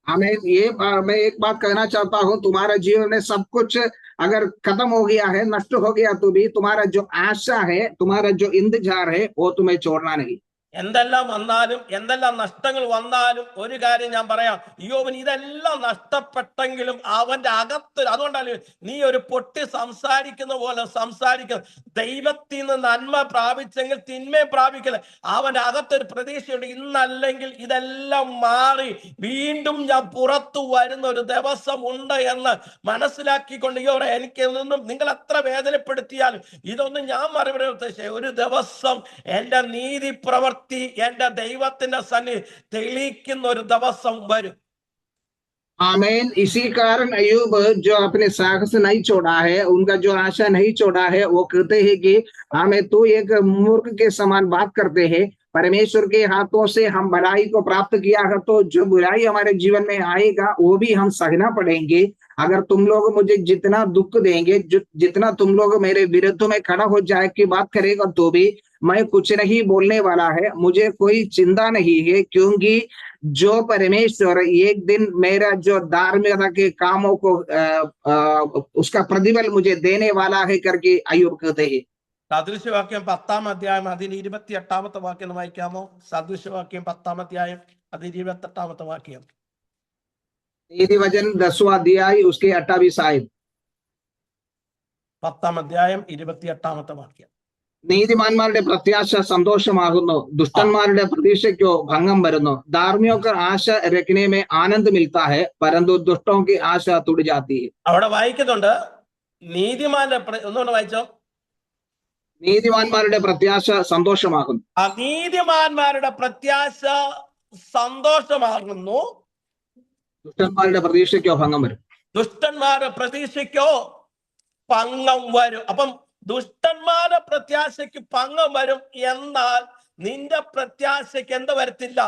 मैं एक बात कहना चाहता हूँ, तुम्हारा जीवन में सब कुछ अगर खत्म हो गया है, नष्ट हो गया, तो भी तुम्हारा जो आशा है, तुम्हारा जो इंतजार है, वो तुम्हें छोड़ना नहीं। എന്തെല്ലാം വന്നാലും, എന്തെല്ലാം നഷ്ടങ്ങൾ വന്നാലും ഒരു കാര്യം ഞാൻ പറയാം, ഇയ്യോബിന് ഇതെല്ലാം നഷ്ടപ്പെട്ടെങ്കിലും അവന്റെ അകത്ത്, അതുകൊണ്ടല്ലേ നീ ഒരു പൊട്ടി സംസാരിക്കുന്ന പോലെ സംസാരിക്കുക, ദൈവത്തിൽ നിന്ന് നന്മ പ്രാപിച്ചെങ്കിൽ തിന്മയെ പ്രാപിക്കില്ല. അവന്റെ അകത്തൊരു പ്രതീക്ഷയുണ്ട്, ഇന്നല്ലെങ്കിൽ ഇതെല്ലാം മാറി വീണ്ടും ഞാൻ പുറത്തു വരുന്ന ഒരു ദിവസം ഉണ്ട് എന്ന് മനസ്സിലാക്കിക്കൊണ്ട് ഇയ്യോബ്, എനിക്ക് ഇതൊന്നും നിങ്ങൾ എത്ര വേദനപ്പെടുത്തിയാലും ഇതൊന്നും ഞാൻ മറുപടി ഉദ്ദേശിച്ച ഒരു ദിവസം എന്റെ നീതി പ്രവർത്തി എന്റെ ദൈവത്തിന്റെ സന്നിധി തെളിയിക്കുന്ന ഒരു ദിവസം വരും. आमीन। इसी कारण अयूब जो अपने साहस नहीं छोड़ा है, उनका जो आशा नहीं छोड़ा है, वो कहते हैं कि हमें तो एक मूर्ख के समान बात करते हैं, परमेश्वर के हाथों से हम भलाई को प्राप्त किया है, तो जो बुराई हमारे जीवन में आएगा वो भी हम सहना पड़ेंगे। अगर तुम लोग मुझे जितना दुख देंगे, जितना तुम लोग मेरे विरुद्ध में खड़ा हो जाए की बात करेगा, तो भी मैं कुछ नहीं बोलने वाला है, मुझे कोई चिंता नहीं है, क्योंकि जो परमेश्वर एक दिन मेरा जो धार्मिकता के कामों को उसका प्रतिफल मुझे देने वाला है करके अय्यूब कहते हैं। സദൃശവാക്യം 10-ാം അധ്യായം അതിന് 28-ാമത്തെ വാക്യം വായിക്കാമോ? സദൃശവാക്യം 10-ാം അധ്യായം അതിന് 28-ാമത്തെ വാക്യം. നീതിവചൻ 10വാं अध्याय उसके 28 आयत। 10-ാം അധ്യായം 28-ാമത്തെ വാക്യം. നീതിമാന്മാരുടെ പ്രത്യാശ സന്തോഷമാകുന്നു, ദുഷ്ടന്മാരുടെ പ്രതീക്ഷയ്ക്കോ ഭംഗം വരുന്നു। धार्मियों का आशा रखने में आनंद मिलता है, परंतु दुष्टों की आशा टूट जाती है। അവിടെ വായിക്കുന്നുണ്ട്, നീതിമാന്റെ ഒന്നുകൊണ്ട് വായിച്ചോ. നീതിമാന്മാരുടെ പ്രത്യാശ സന്തോഷമാകുന്നു. ആ നീതിമാന്മാരുടെ പ്രത്യാശ സന്തോഷമാകുന്നു, ദുഷ്ടന്മാരുടെ പ്രതീക്ഷയ്ക്കോ ഭംഗം വരും. ദുഷ്ടന്മാരുടെ പ്രതീക്ഷയ്ക്കോ ഭംഗം വരും. അപ്പം ദുഷ്ടന്മാരുടെ പ്രത്യാശയ്ക്ക് ഭംഗം വരും, എന്നാൽ നിന്റെ പ്രത്യാശയ്ക്ക് എന്ത് വരത്തില്ല?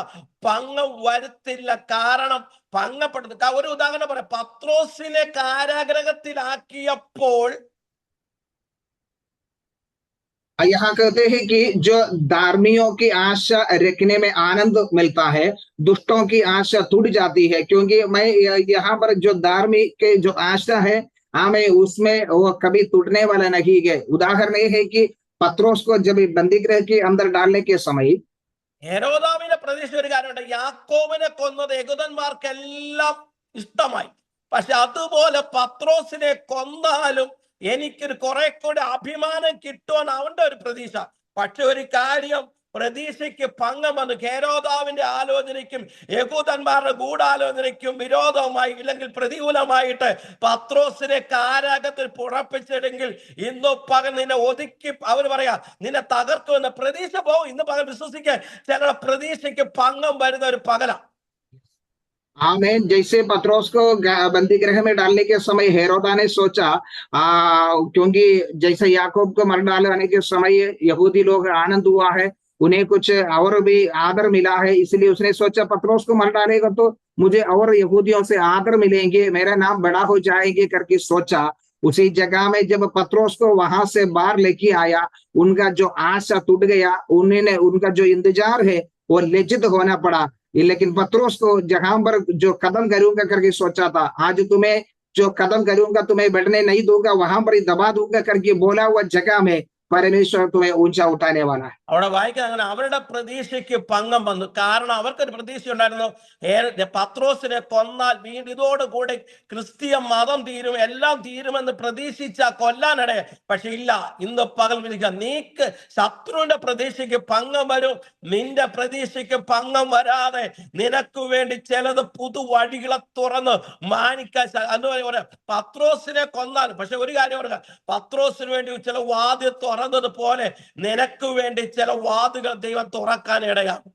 ഭംഗം വരുത്തില്ല. കാരണം ഭംഗപ്പെടുന്നു. ഒരു ഉദാഹരണം പറയാം, പത്രോസിനെ കാരാഗ്രഹത്തിലാക്കിയപ്പോൾ यहाँ कहते हैं कि जो धार्मियों की आशा रखने में आनंद मिलता है, दुष्टों की आशा टूट जाती है। क्योंकि मैं यहाँ पर जो धार्मिक के जो आशा है, हमें उसमें वो कभी टूटने वाला नहीं है। उदाहरण ये है कि पत्रोस को जब बंदीगृह के अंदर डालने के समय ഹെരോദാവിന്റെ പ്രതീക്ഷ ഒരു കാര്യമുണ്ട്, യാക്കോബിനെ കൊന്നത് യഹൂദന്മാർക്കെല്ലാം ഇഷ്ടമായി. പക്ഷെ അതുപോലെ പത്രോസിനെ കൊന്നാലും എനിക്കൊരു കുറെ കൂടെ അഭിമാനം കിട്ടുമെന്ന് അവന്റെ ഒരു പ്രതീക്ഷ. പക്ഷെ ഒരു കാര്യം, പ്രതീക്ഷയ്ക്ക് ഭംഗം വന്നു. ഹെരോദാവിന്റെ ആലോചനയ്ക്കും യഹൂദന്മാരുടെ ഗൂഢാലോചനയ്ക്കും വിരോധമായി, ഇല്ലെങ്കിൽ പ്രതികൂലമായിട്ട് പത്രോസിനെ കാരാഗ്രഹത്തിൽ പുറപ്പിച്ചിടെങ്കിൽ ഇന്ന് പകൽ നിന്നെ ഒതുക്കി, അവർ പറയാ നിന്നെ തകർക്കുമെന്ന്. പ്രതീക്ഷ പോകും. ഇന്ന് പകൽ വിശ്വസിക്കാൻ ചില പ്രതീക്ഷയ്ക്ക് ഭംഗം വരുന്ന ഒരു പകല. आमीन। जैसे पत्रोस को बंदी गृह में डालने के समय हेरोदा ने सोचा, क्योंकि जैसे याकूब को मर डालने के समय यहूदी लोग आनंद हुआ है, उन्हें कुछ और भी आदर मिला है, इसलिए उसने सोचा पत्रोस को मर डालेगा तो मुझे और यहूदियों से आदर मिलेंगे, मेरा नाम बड़ा हो जाएंगे करके सोचा। उसी जगह में जब पत्रोस को वहां से बाहर लेके आया, उनका जो आशा टूट गया, उन्होंने उनका जो इंतजार है वो लज्जित होना पड़ा। लेकिन पत्रोस को जहां पर जो कदम करूंगा करके सोचा था, आज तुम्हें जो कदम करूंगा तुम्हें बढ़ने नहीं दूंगा, वहां पर ही दबा दूंगा करके बोला हुआ जगह में परमेश्वर तुम्हें ऊंचा उठाने वाला है। അവിടെ വായിക്കാൻ അങ്ങനെ അവരുടെ പ്രതീക്ഷയ്ക്ക് ഭംഗം വന്നു. കാരണം അവർക്കൊരു പ്രതീക്ഷ ഉണ്ടായിരുന്നു, പത്രോസിനെ കൊന്നാൽ വീണ്ടും ഇതോടുകൂടി ക്രിസ്തീയ മതം തീരും, എല്ലാം തീരുമെന്ന് പ്രതീക്ഷിച്ച കൊല്ലാനിടെ. പക്ഷെ ഇല്ല, ഇന്ന് പകൽ വിളിക്കുക, നീക്ക് ശത്രുവിന്റെ പ്രതീക്ഷയ്ക്ക് ഭംഗം വരും, നിന്റെ പ്രതീക്ഷയ്ക്ക് ഭംഗം വരാതെ നിനക്ക് വേണ്ടി ചിലത് പുതുവഴികളെ തുറന്ന് മാനിക്കാൻ. അതുപോലെ പത്രോസിനെ കൊന്നാൽ, പക്ഷെ ഒരു കാര്യം പറയുക, പത്രോസിന് വേണ്ടി ചില വാതിൽ തുറന്നതുപോലെ നിനക്ക് വേണ്ടി ചില വാതിലുകൾ ദൈവം തുറക്കാൻ ഇടയാകും.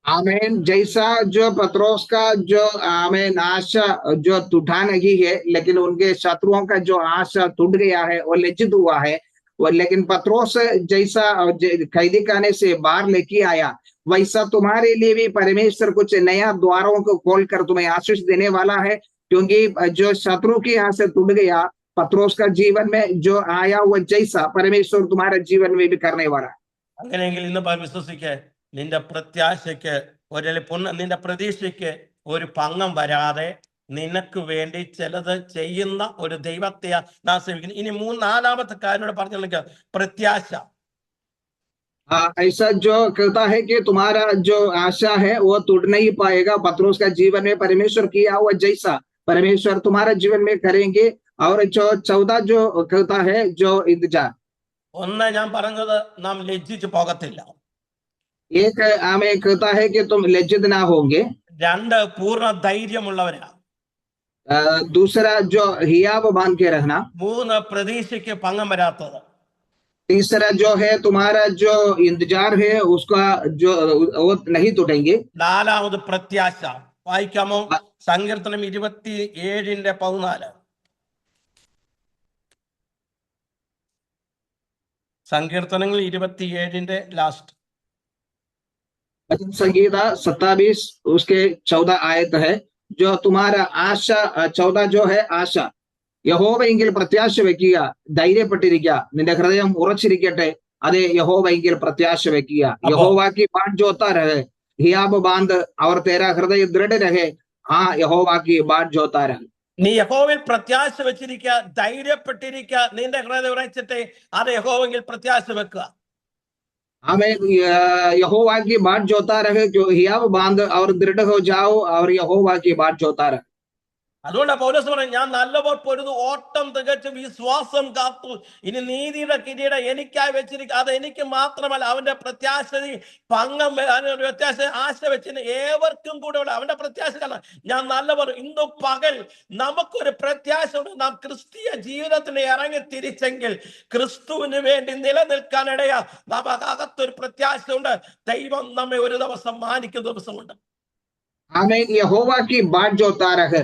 आमीन। जैसा जो पत्रोस का जो आमीन आशा जो टूटा नहीं है, लेकिन उनके शत्रुओं का जो आशा टूट गया है और लज्जित हुआ है, और लेकिन पत्रोस जैसा कैदी खाने से बाहर लेके आया, वैसा तुम्हारे लिए भी परमेश्वर कुछ नया द्वारों को खोल कर तुम्हें आशीष देने वाला है। क्योंकि जो शत्रु की यहाँ से टूट गया, पत्रोस का जीवन में जो आया हुआ जैसा परमेश्वर तुम्हारे जीवन में भी करने वाला है। അങ്ങനെയെങ്കിൽ ഇന്ന് വിശ്വസിക്കേ, നിന്റെ പ്രത്യാശയ്ക്ക് നിന്റെ പ്രതീക്ഷയ്ക്ക് ഒരു ഭംഗം വരാതെ നിനക്ക് വേണ്ടി ചിലത് ചെയ്യുന്ന ഒരു ദൈവത്തെ നാം സേവിക്കുന്നു. ഇനി നാലാമത്തെ കാര്യം പറഞ്ഞ പ്രത്യാശ. ऐसा जो कहता है कि तुम्हारा जो आशा है वो टूट नहीं पाएगा। पत्रोस का जीवन में परमेश्वर किया हुआ जैसा परमेश्वर तुम्हारे जीवन में करेंगे। और जो 14 जो कहता है जो इंतजार, ഒന്ന് ഞാൻ പറഞ്ഞത്, നാം ലജ്ജിച്ചു പോകത്തില്ല. एक हमें कहता है कि तुम लज्जित ना होंगे। രണ്ട്, പൂർണ്ണ ധൈര്യമുള്ളവരാ. दूसरा जो हियाव बांध के रहना। മൂന്ന്, പ്രതീക്ഷയ്ക്ക് ഭംഗം വരാത്തത്. तीसरा जो है तुम्हारा जो इंतजार है उसका जो वो नहीं टूटेंगे। നാലാമത് പ്രത്യാശ. വായിക്കാമോ? സങ്കീർത്തനം 27:14. സങ്കീർത്തനങ്ങൾ 27 लास्ट. भजन संगीता 27 उसके 14 आयत है, जो तुम्हारा आशा 14 जो है आशा, യഹോവയെങ്കിൽ പ്രത്യാശ വെക്കുക, ധൈര്യപ്പെട്ടിരിക്കുക, നിന്റെ ഹൃദയം ഉറച്ചിരിക്കട്ടെ, അതെ യഹോവയെങ്കിൽ പ്രത്യാശ വെക്കുക. യഹോവ की बाट जोता रहे, हियाब बांध और तेरा हृदय दृढ़ रहे, हाँ यहोवा की बाट जोता रहे. നീ യഹോവയിൽ പ്രത്യാശ വെച്ചിരിക്കുക, ധൈര്യപ്പെട്ടിരിക്കുക, നിന്റെ ഹൃദയം ഉറച്ചിട്ട് അത് യഹോവയെങ്കിൽ പ്രത്യാശ വെക്കുക. हमें यहोवा की बाट जोता रहे, जो हियाब बांध और दृढ़ हो जाओ और यहोवा की बाट जोता रहे. അതുകൊണ്ടാണ് പൗലോസ് പറയുന്നത്, ഞാൻ നല്ലപോലെ പൊരുതു, ഓട്ടം തികച്ചു, വിശ്വാസം കാത്തു, ഇനി നീതിയുടെ കിരീടം എനിക്കായി വെച്ചിരിക്കുക, അത് എനിക്ക് മാത്രമല്ല അവന്റെ പ്രത്യാശ ഭംഗം വ്യത്യാസ ആശ വെച്ചിന് ഏവർക്കും കൂടെ ഉള്ള അവന്റെ പ്രത്യാശ. കാരണം ഞാൻ നല്ലപോലെ ഇന്ന് പകൽ നമുക്കൊരു പ്രത്യാശ ഉണ്ട്. നാം ക്രിസ്തീയ ജീവിതത്തിൽ ഇറങ്ങി തിരിച്ചെങ്കിൽ ക്രിസ്തുവിന് വേണ്ടി നിലനിൽക്കാനിടയാ നമുക്ക് അകത്തൊരു പ്രത്യാശ ഉണ്ട്. ദൈവം നമ്മെ ഒരു ദിവസം മാനിക്കുന്ന ദിവസമുണ്ട്. हमें यहोवा की बाट जोता रहे,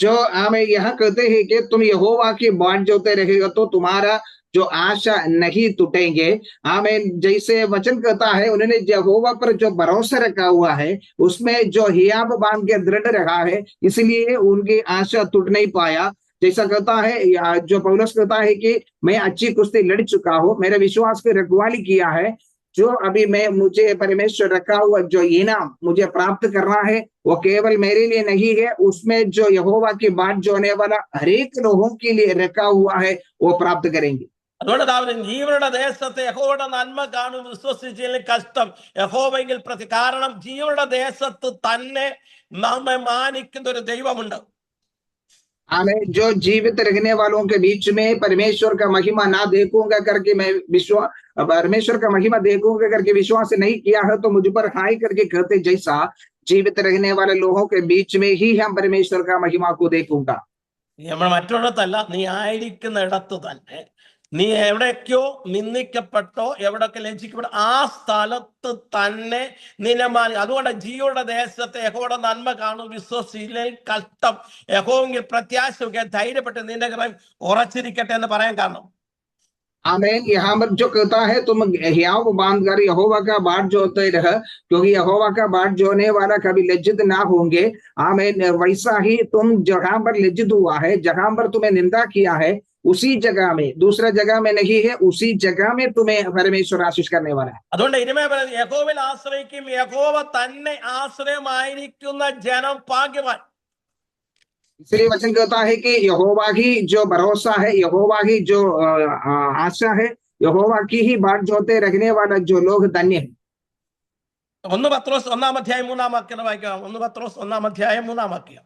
जो हमें यहाँ कहते हैं कि तुम यहोवा की बाट जोते रहेगा तो तुम्हारा जो आशा नहीं टूटेंगे। हमें जैसे वचन कहता है, उन्होंने यहोवा पर जो भरोसा रखा हुआ है उसमें जो हियाब बांध के दृढ़ रहा है, इसलिए उनकी आशा टूट नहीं पाया। जैसा कहता है जो पौलुस कहता है कि मैं अच्छी कुश्ती लड़ चुका हूँ, मेरे विश्वास की रखवाली किया है, जो अभी मुझे परमेश्वर रखा हुआ जो इनाम मुझे प्राप्त करना है वो केवल मेरे लिए नहीं है, उसमें जो यहोवा की बाट जोने वाला हर एक लोगों के लिए रखा हुआ है वो प्राप्त करेंगे. അതുകൊണ്ട് ജീവനുടെ ദേശത്തെ യഹോവയുടെ നന്മ കാണും വിശ്വസിച്ചതിൽ കഷ്ടം യഹോവയെങ്കിൽ പ്രതി. കാരണം ജീവനുടെ ദേശത്ത് തന്നെ നമ്മെ മാനിക്കുന്ന ഒരു ദൈവമുണ്ട്. हमें जो जीवित रहने वालों के बीच में परमेश्वर का महिमा ना देखूंगा करके मैं परमेश्वर का महिमा देखूंगा करके विश्वास नहीं किया है तो मुझ पर हाय करके कहते, जैसा जीवित रहने वाले लोगों के बीच में ही हम परमेश्वर का महिमा को देखूंगा. നമ്മൾ മറ്റുള്ളതല്ല, നീ ആയിരിക്കുന്ന ഇടത്ത് തന്നെ നീ എവിടെയൊക്കെയോ നിന്ദിക്കപ്പെട്ടോ എവിടെയൊക്കെ ലജ്ജിക്കപ്പെട്ടോ ആ സ്ഥലത്ത് തന്നെ നിന്നെ അതുകൊണ്ട് ജീവയുടെ ദേശത്തെ യഹോവയുടെ നന്മ കാണും വിശ്വസിച്ചില്ലെങ്കിൽ കഷ്ടം. യഹോവെങ്കിൽ പ്രത്യാശ ധൈര്യപ്പെട്ട് നിന്റെ ഹൃദയം ഉറച്ചിരിക്കട്ടെ എന്ന് പറയാൻ കാരണം आमीन। यहाँ पर जो कहता है तुम हियाव बांध कर यहोवा का बाट जोते रह, क्योंकि यहोवा का बाट जोने वाला कभी लज्जित ना होंगे। आमीन। वैसा ही तुम जहां पर लज्जित हुआ है, जहां पर तुम्हें निंदा किया है, उसी जगह में, दूसरा जगह में नहीं है, उसी जगह में तुम्हें परमेश्वर आशीष करने वाला है। അതുകൊണ്ട് ഇനിമേ യഹോവയിൽ ആശ്രയിക്കും യഹോവ തന്നെ ആശ്രയമായിരിക്കുന്ന ജനം ഭാഗ്യവാൻ. इसलिए वचन कहता है कि यहोवा ही जो भरोसा है, यहोवा ही जो आशा है, यहोवा की ही बाट जोते रखने वाला जो लोग धन्य है। 1 പത്രോസ് 1-ാം അധ്യായം 3-ാം വാക്യം വായിക്കാം. 1 പത്രോസ് 1-ാം അധ്യായം 3-ാം വാക്യം.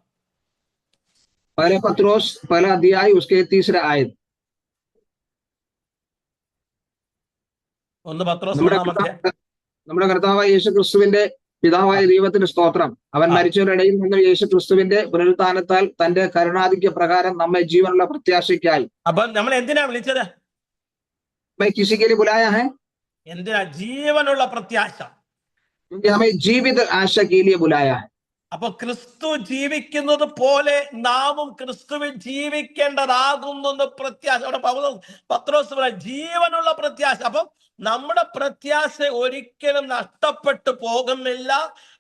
पहले पत्रोस पहला अध्याय उसके 3रा आयत. 1 പത്രോസ് 1-ാം അധ്യായം. നമ്മുടെ കർത്താവായ യേശു ക്രിസ്തുവിന്റെ പിതാവായ ദൈവത്തിന് സ്തോത്രം. അവൻ മരിച്ചവരുടെ ഇടയിൽ നിന്ന് യേശു ക്രിസ്തുവിന്റെ പുനരുത്ഥാനത്താൽ തന്റെ കരുണാധിക്യ പ്രകാരം നമ്മെ ജീവനുള്ള പ്രത്യാശയ്ക്കായി. അപ്പൊ നമ്മൾ എന്തിനാ വിളിച്ചത്? किसी के लिए बुलाया है? എന്തിനാ? ജീവനുള്ള പ്രത്യാശ. क्योंकि हमें जीवित आशा के लिए बुलाया है. അപ്പൊ ക്രിസ്തു ജീവിക്കുന്നത് പോലെ നാമും ക്രിസ്തുവിൽ ജീവിക്കേണ്ടതാകുന്നു പ്രത്യാശ. അവിടെ പത്രോസ് പറയാം ജീവനുള്ള പ്രത്യാശ. അപ്പം നമ്മുടെ പ്രത്യാശ ഒരിക്കലും നഷ്ടപ്പെട്ടു പോകുന്നില്ല,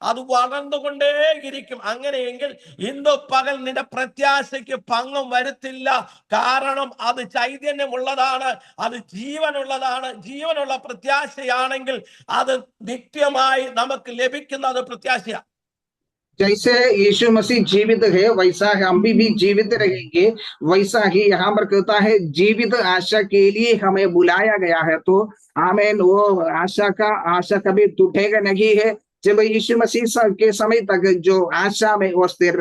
അത് വളർന്നുകൊണ്ടേയിരിക്കും. അങ്ങനെയെങ്കിൽ ഇന്ന് പകൽ നിന്റെ പ്രത്യാശയ്ക്ക് ഭംഗം വരുത്തില്ല. കാരണം അത് ചൈതന്യമുള്ളതാണ്, അത് ജീവനുള്ളതാണ്. ജീവനുള്ള പ്രത്യാശയാണെങ്കിൽ അത് നിത്യമായി നമുക്ക് ലഭിക്കുന്ന അത് പ്രത്യാശയാണ്. जैसे यीशु मसीह जीवित है वैसा हम भी जीवित रहेंगे। वैसा ही यहाँ पर कहता है जीवित आशा के लिए हमें बुलाया गया है। तो आमीन। वो आशा कभी टूटेगा नहीं है जब यीशु मसीह के समय तक जो आशा में वो स्थिर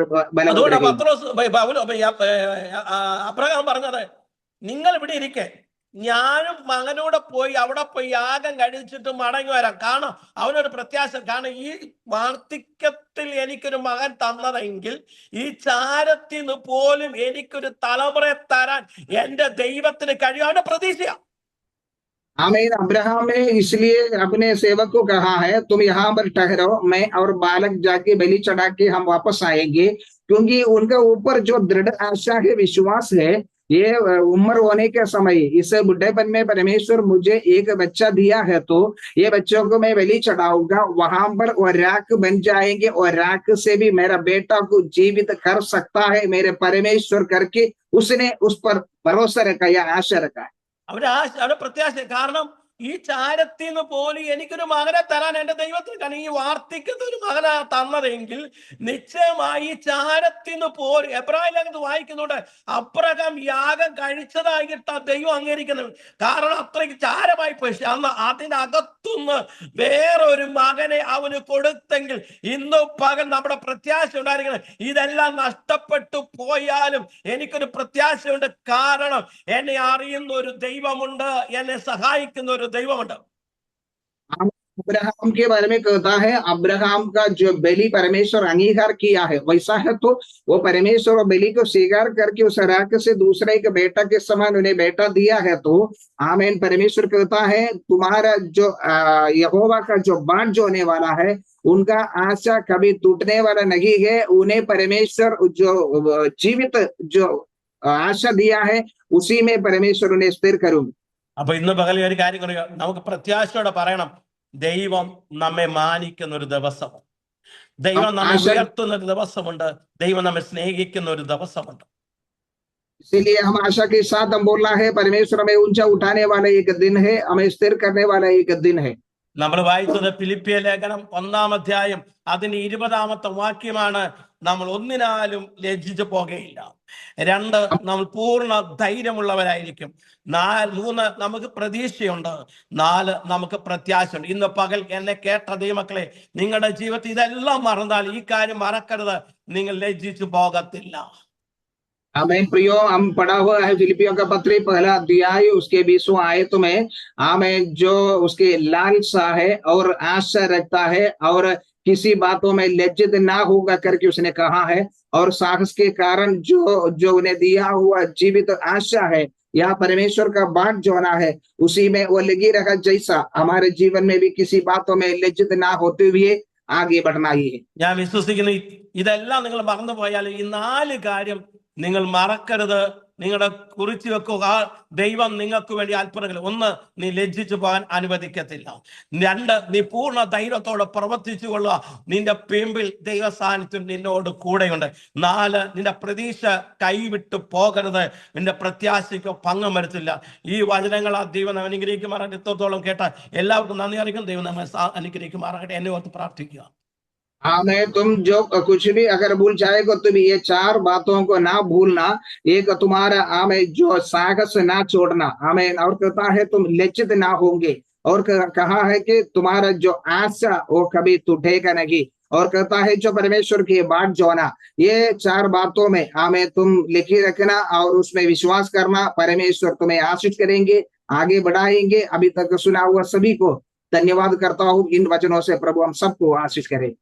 അബ്രഹാം പറഞ്ഞത് നിങ്ങൾ ഇവിടെ ഇരിക്കെ ഞാനും മകനോടെ പോയി അവിടെ പോയി യാഗം കഴിച്ചിട്ട് മടങ്ങി വരാം. കാരണം അവനൊരു പ്രത്യാശ. കാരണം ഈ വാർദ്ധക്യത്തിൽ എനിക്കൊരു മകൻ തന്നതെങ്കിൽ ഈ ചാരത്തിന് പോലും എനിക്കൊരു തലമുറയെ തരാൻ എന്റെ ദൈവത്തിന് കഴിയും. അവന്റെ പ്രതീക്ഷ. आमीन। अब्राहम ने इसलिए अपने सेवक को कहा है तुम यहाँ पर ठहरो, मैं और बालक जाके बलि चढ़ा के हम वापस आएंगे। क्योंकि उनका ऊपर जो दृढ़ आशा है, विश्वास है, ये उम्र होने के समय इस बुढ़ेपन में परमेश्वर मुझे एक बच्चा दिया है तो ये बच्चों को मैं बलि चढ़ाऊंगा, वहां पर वो राख बन जाएंगे और राख से भी मेरा बेटा को जीवित कर सकता है मेरे परमेश्वर करके उसने उस पर भरोसा रखा या आशा रखा है. അവരുടെ പ്രത്യാശ. കാരണം ഈ ചാരത്തിന് പോലും എനിക്കൊരു മകനെ തരാൻ എന്റെ ദൈവത്തിന് കാരണം ഈ വാർദ്ധക്യത്തിൽ ഒരു മകനാ തന്നതെങ്കിൽ നിശ്ചയമായി ഈ ചാരത്തിന് പോലും എബ്രായ ലേഖനത്തിൽ വായിക്കുന്നുണ്ട് അബ്രഹാം യാഗം കഴിച്ചതായിട്ട് ദൈവം അംഗീകരിക്കുന്നത്. കാരണം അത്രയ്ക്ക് ചാരമായി പോയി. അന്ന് അതിനകത്തുനിന്ന് വേറൊരു മകനെ അവന് കൊടുത്തെങ്കിൽ ഇന്ന് പകൽ നമ്മുടെ പ്രത്യാശ ഉണ്ടായിരിക്കണം. ഇതെല്ലാം നഷ്ടപ്പെട്ടു പോയാലും എനിക്കൊരു പ്രത്യാശയുണ്ട്. കാരണം എന്നെ അറിയുന്ന ഒരു ദൈവമുണ്ട്, എന്നെ സഹായിക്കുന്ന ഒരു ദൈവമുണ്ട്. अब्राहम के बारे में कहता है अब्राहम का जो बलि परमेश्वर अंगीकार किया है वैसा है तो वो परमेश्वर और बलि को स्वीकार करके उस राख से दूसरे के बेटा के समान उन्हें बेटा दिया है। तो आमीन। परमेश्वर कहता है तुम्हारा जो यहोवा का जो बाट जोने वाला है उनका आशा कभी टूटने वाला नहीं है। उन्हें परमेश्वर जो जीवित जो आशा दिया है उसी में परमेश्वर उन्हें स्थिर करूंगा. അപ്പൊ ഇന്ന് പകൽ ഒരു കാര്യം പറയുക, നമുക്ക് പ്രത്യാശയോടെ പറയണം ദൈവം നമ്മെ മാനിക്കുന്ന ഒരു ദിവസം, ദൈവം നമ്മെ ഉയർത്തുന്ന ഒരു ദിവസമുണ്ട്, ദൈവം നമ്മെ സ്നേഹിക്കുന്ന ഒരു ദിവസമുണ്ട്. इसीलिए हम आशा के साथ हम बोलना है परमेश्वर हमें ऊंचा उठाने वाला एक दिन है, हमें स्थिर करने वाला एक दिन है. നമ്മൾ വായിച്ചത് ഫിലിപ്പിയ ലേഖനം 1-ാം അധ്യായം അതിന് 20-ാമത്തെ വാക്യമാണ്. നമ്മൾ ഒന്നിനാലും ലജ്ജിച്ചു പോകുകയില്ല. 2 നമ്മൾ പൂർണ്ണ ധൈര്യമുള്ളവരായിരിക്കും. 3 നമുക്ക് പ്രതീക്ഷയുണ്ട്. 4 നമുക്ക് പ്രത്യാശയുണ്ട്. ഇന്ന് പകൽ എന്നെ കേട്ട ദൈവമക്കളെ, നിങ്ങളുടെ ജീവിതത്തിൽ ഇതെല്ലാം മറന്നാൽ ഈ കാര്യം മറക്കരുത്, നിങ്ങൾ ലജ്ജിച്ചു പോകത്തില്ല. आमीन। प्रियो, हम पढ़ा हुआ है फिलिपियों का पत्री 1 अध्याय उसके 20वां आयत में आमीन जो उसके लालसा है और आशा रखता है और किसी बातों में लज्जित ना होगा करके उसने कहा है। और साहस के कारण जो उन्हें दिया हुआ जीवित आशा है या परमेश्वर का बाट जो ना है उसी में वो लगी रहा, जैसा हमारे जीवन में भी किसी बातों में लज्जित ना होते हुए आगे बढ़ना ही है। ഞാൻ വിശ്വസിക്കുന്നു ഇതെല്ലാം നിങ്ങൾ മറന്നുപോയാൽ ഈ 4 കാര്യം നിങ്ങൾ മറക്കരുത്. നിങ്ങളുടെ കുറിച്ച് വെക്കുക. ദൈവം നിങ്ങൾക്ക് വേണ്ടി അത്ഭുതങ്ങൾ. 1, നീ ലജ്ജിച്ചു പോകാൻ അനുവദിക്കത്തില്ല. 2, നീ പൂർണ്ണ ധൈര്യത്തോടെ പ്രവർത്തിച്ചു കൊള്ളുക. നിന്റെ പിമ്പിൽ ദൈവ സാന്നിധ്യം നിന്നോട് കൂടെയുണ്ട്. 4, നിന്റെ പ്രതീക്ഷ കൈവിട്ടു പോകരുത്. നിന്റെ പ്രത്യാശയ്ക്ക് ഭംഗം വരുത്തില്ല. ഈ വചനങ്ങൾ ആ ദൈവം അനുഗ്രഹിക്കുമാറാകട്ടെ. ഇത്രത്തോളം കേട്ട എല്ലാവർക്കും നന്ദി അറിയിക്കും. ദൈവം നമ്മെ അനുഗ്രഹിക്കുമാറാകട്ടെ. എന്നെ ഓർത്ത് പ്രാർത്ഥിക്കുക. मैं तुम जो कुछ भी अगर भूल जाएगा तुम ये 4 बातों को ना भूलना। एक तुम्हारा हमें जो साहस ना छोड़ना, हमें और कहता है तुम लज्जित ना होंगे, और कहा है कि तुम्हारा जो आशा वो कभी टूटेगा नहीं, और कहता है जो परमेश्वर की बाट जो ना, ये 4 बातों में हमें तुम लिखी रखना और उसमें विश्वास करना। परमेश्वर तुम्हें आशीष करेंगे, आगे बढ़ाएंगे। अभी तक सुना हुआ सभी को धन्यवाद करता हूँ। इन वचनों से प्रभु हम सबको आशीष करे।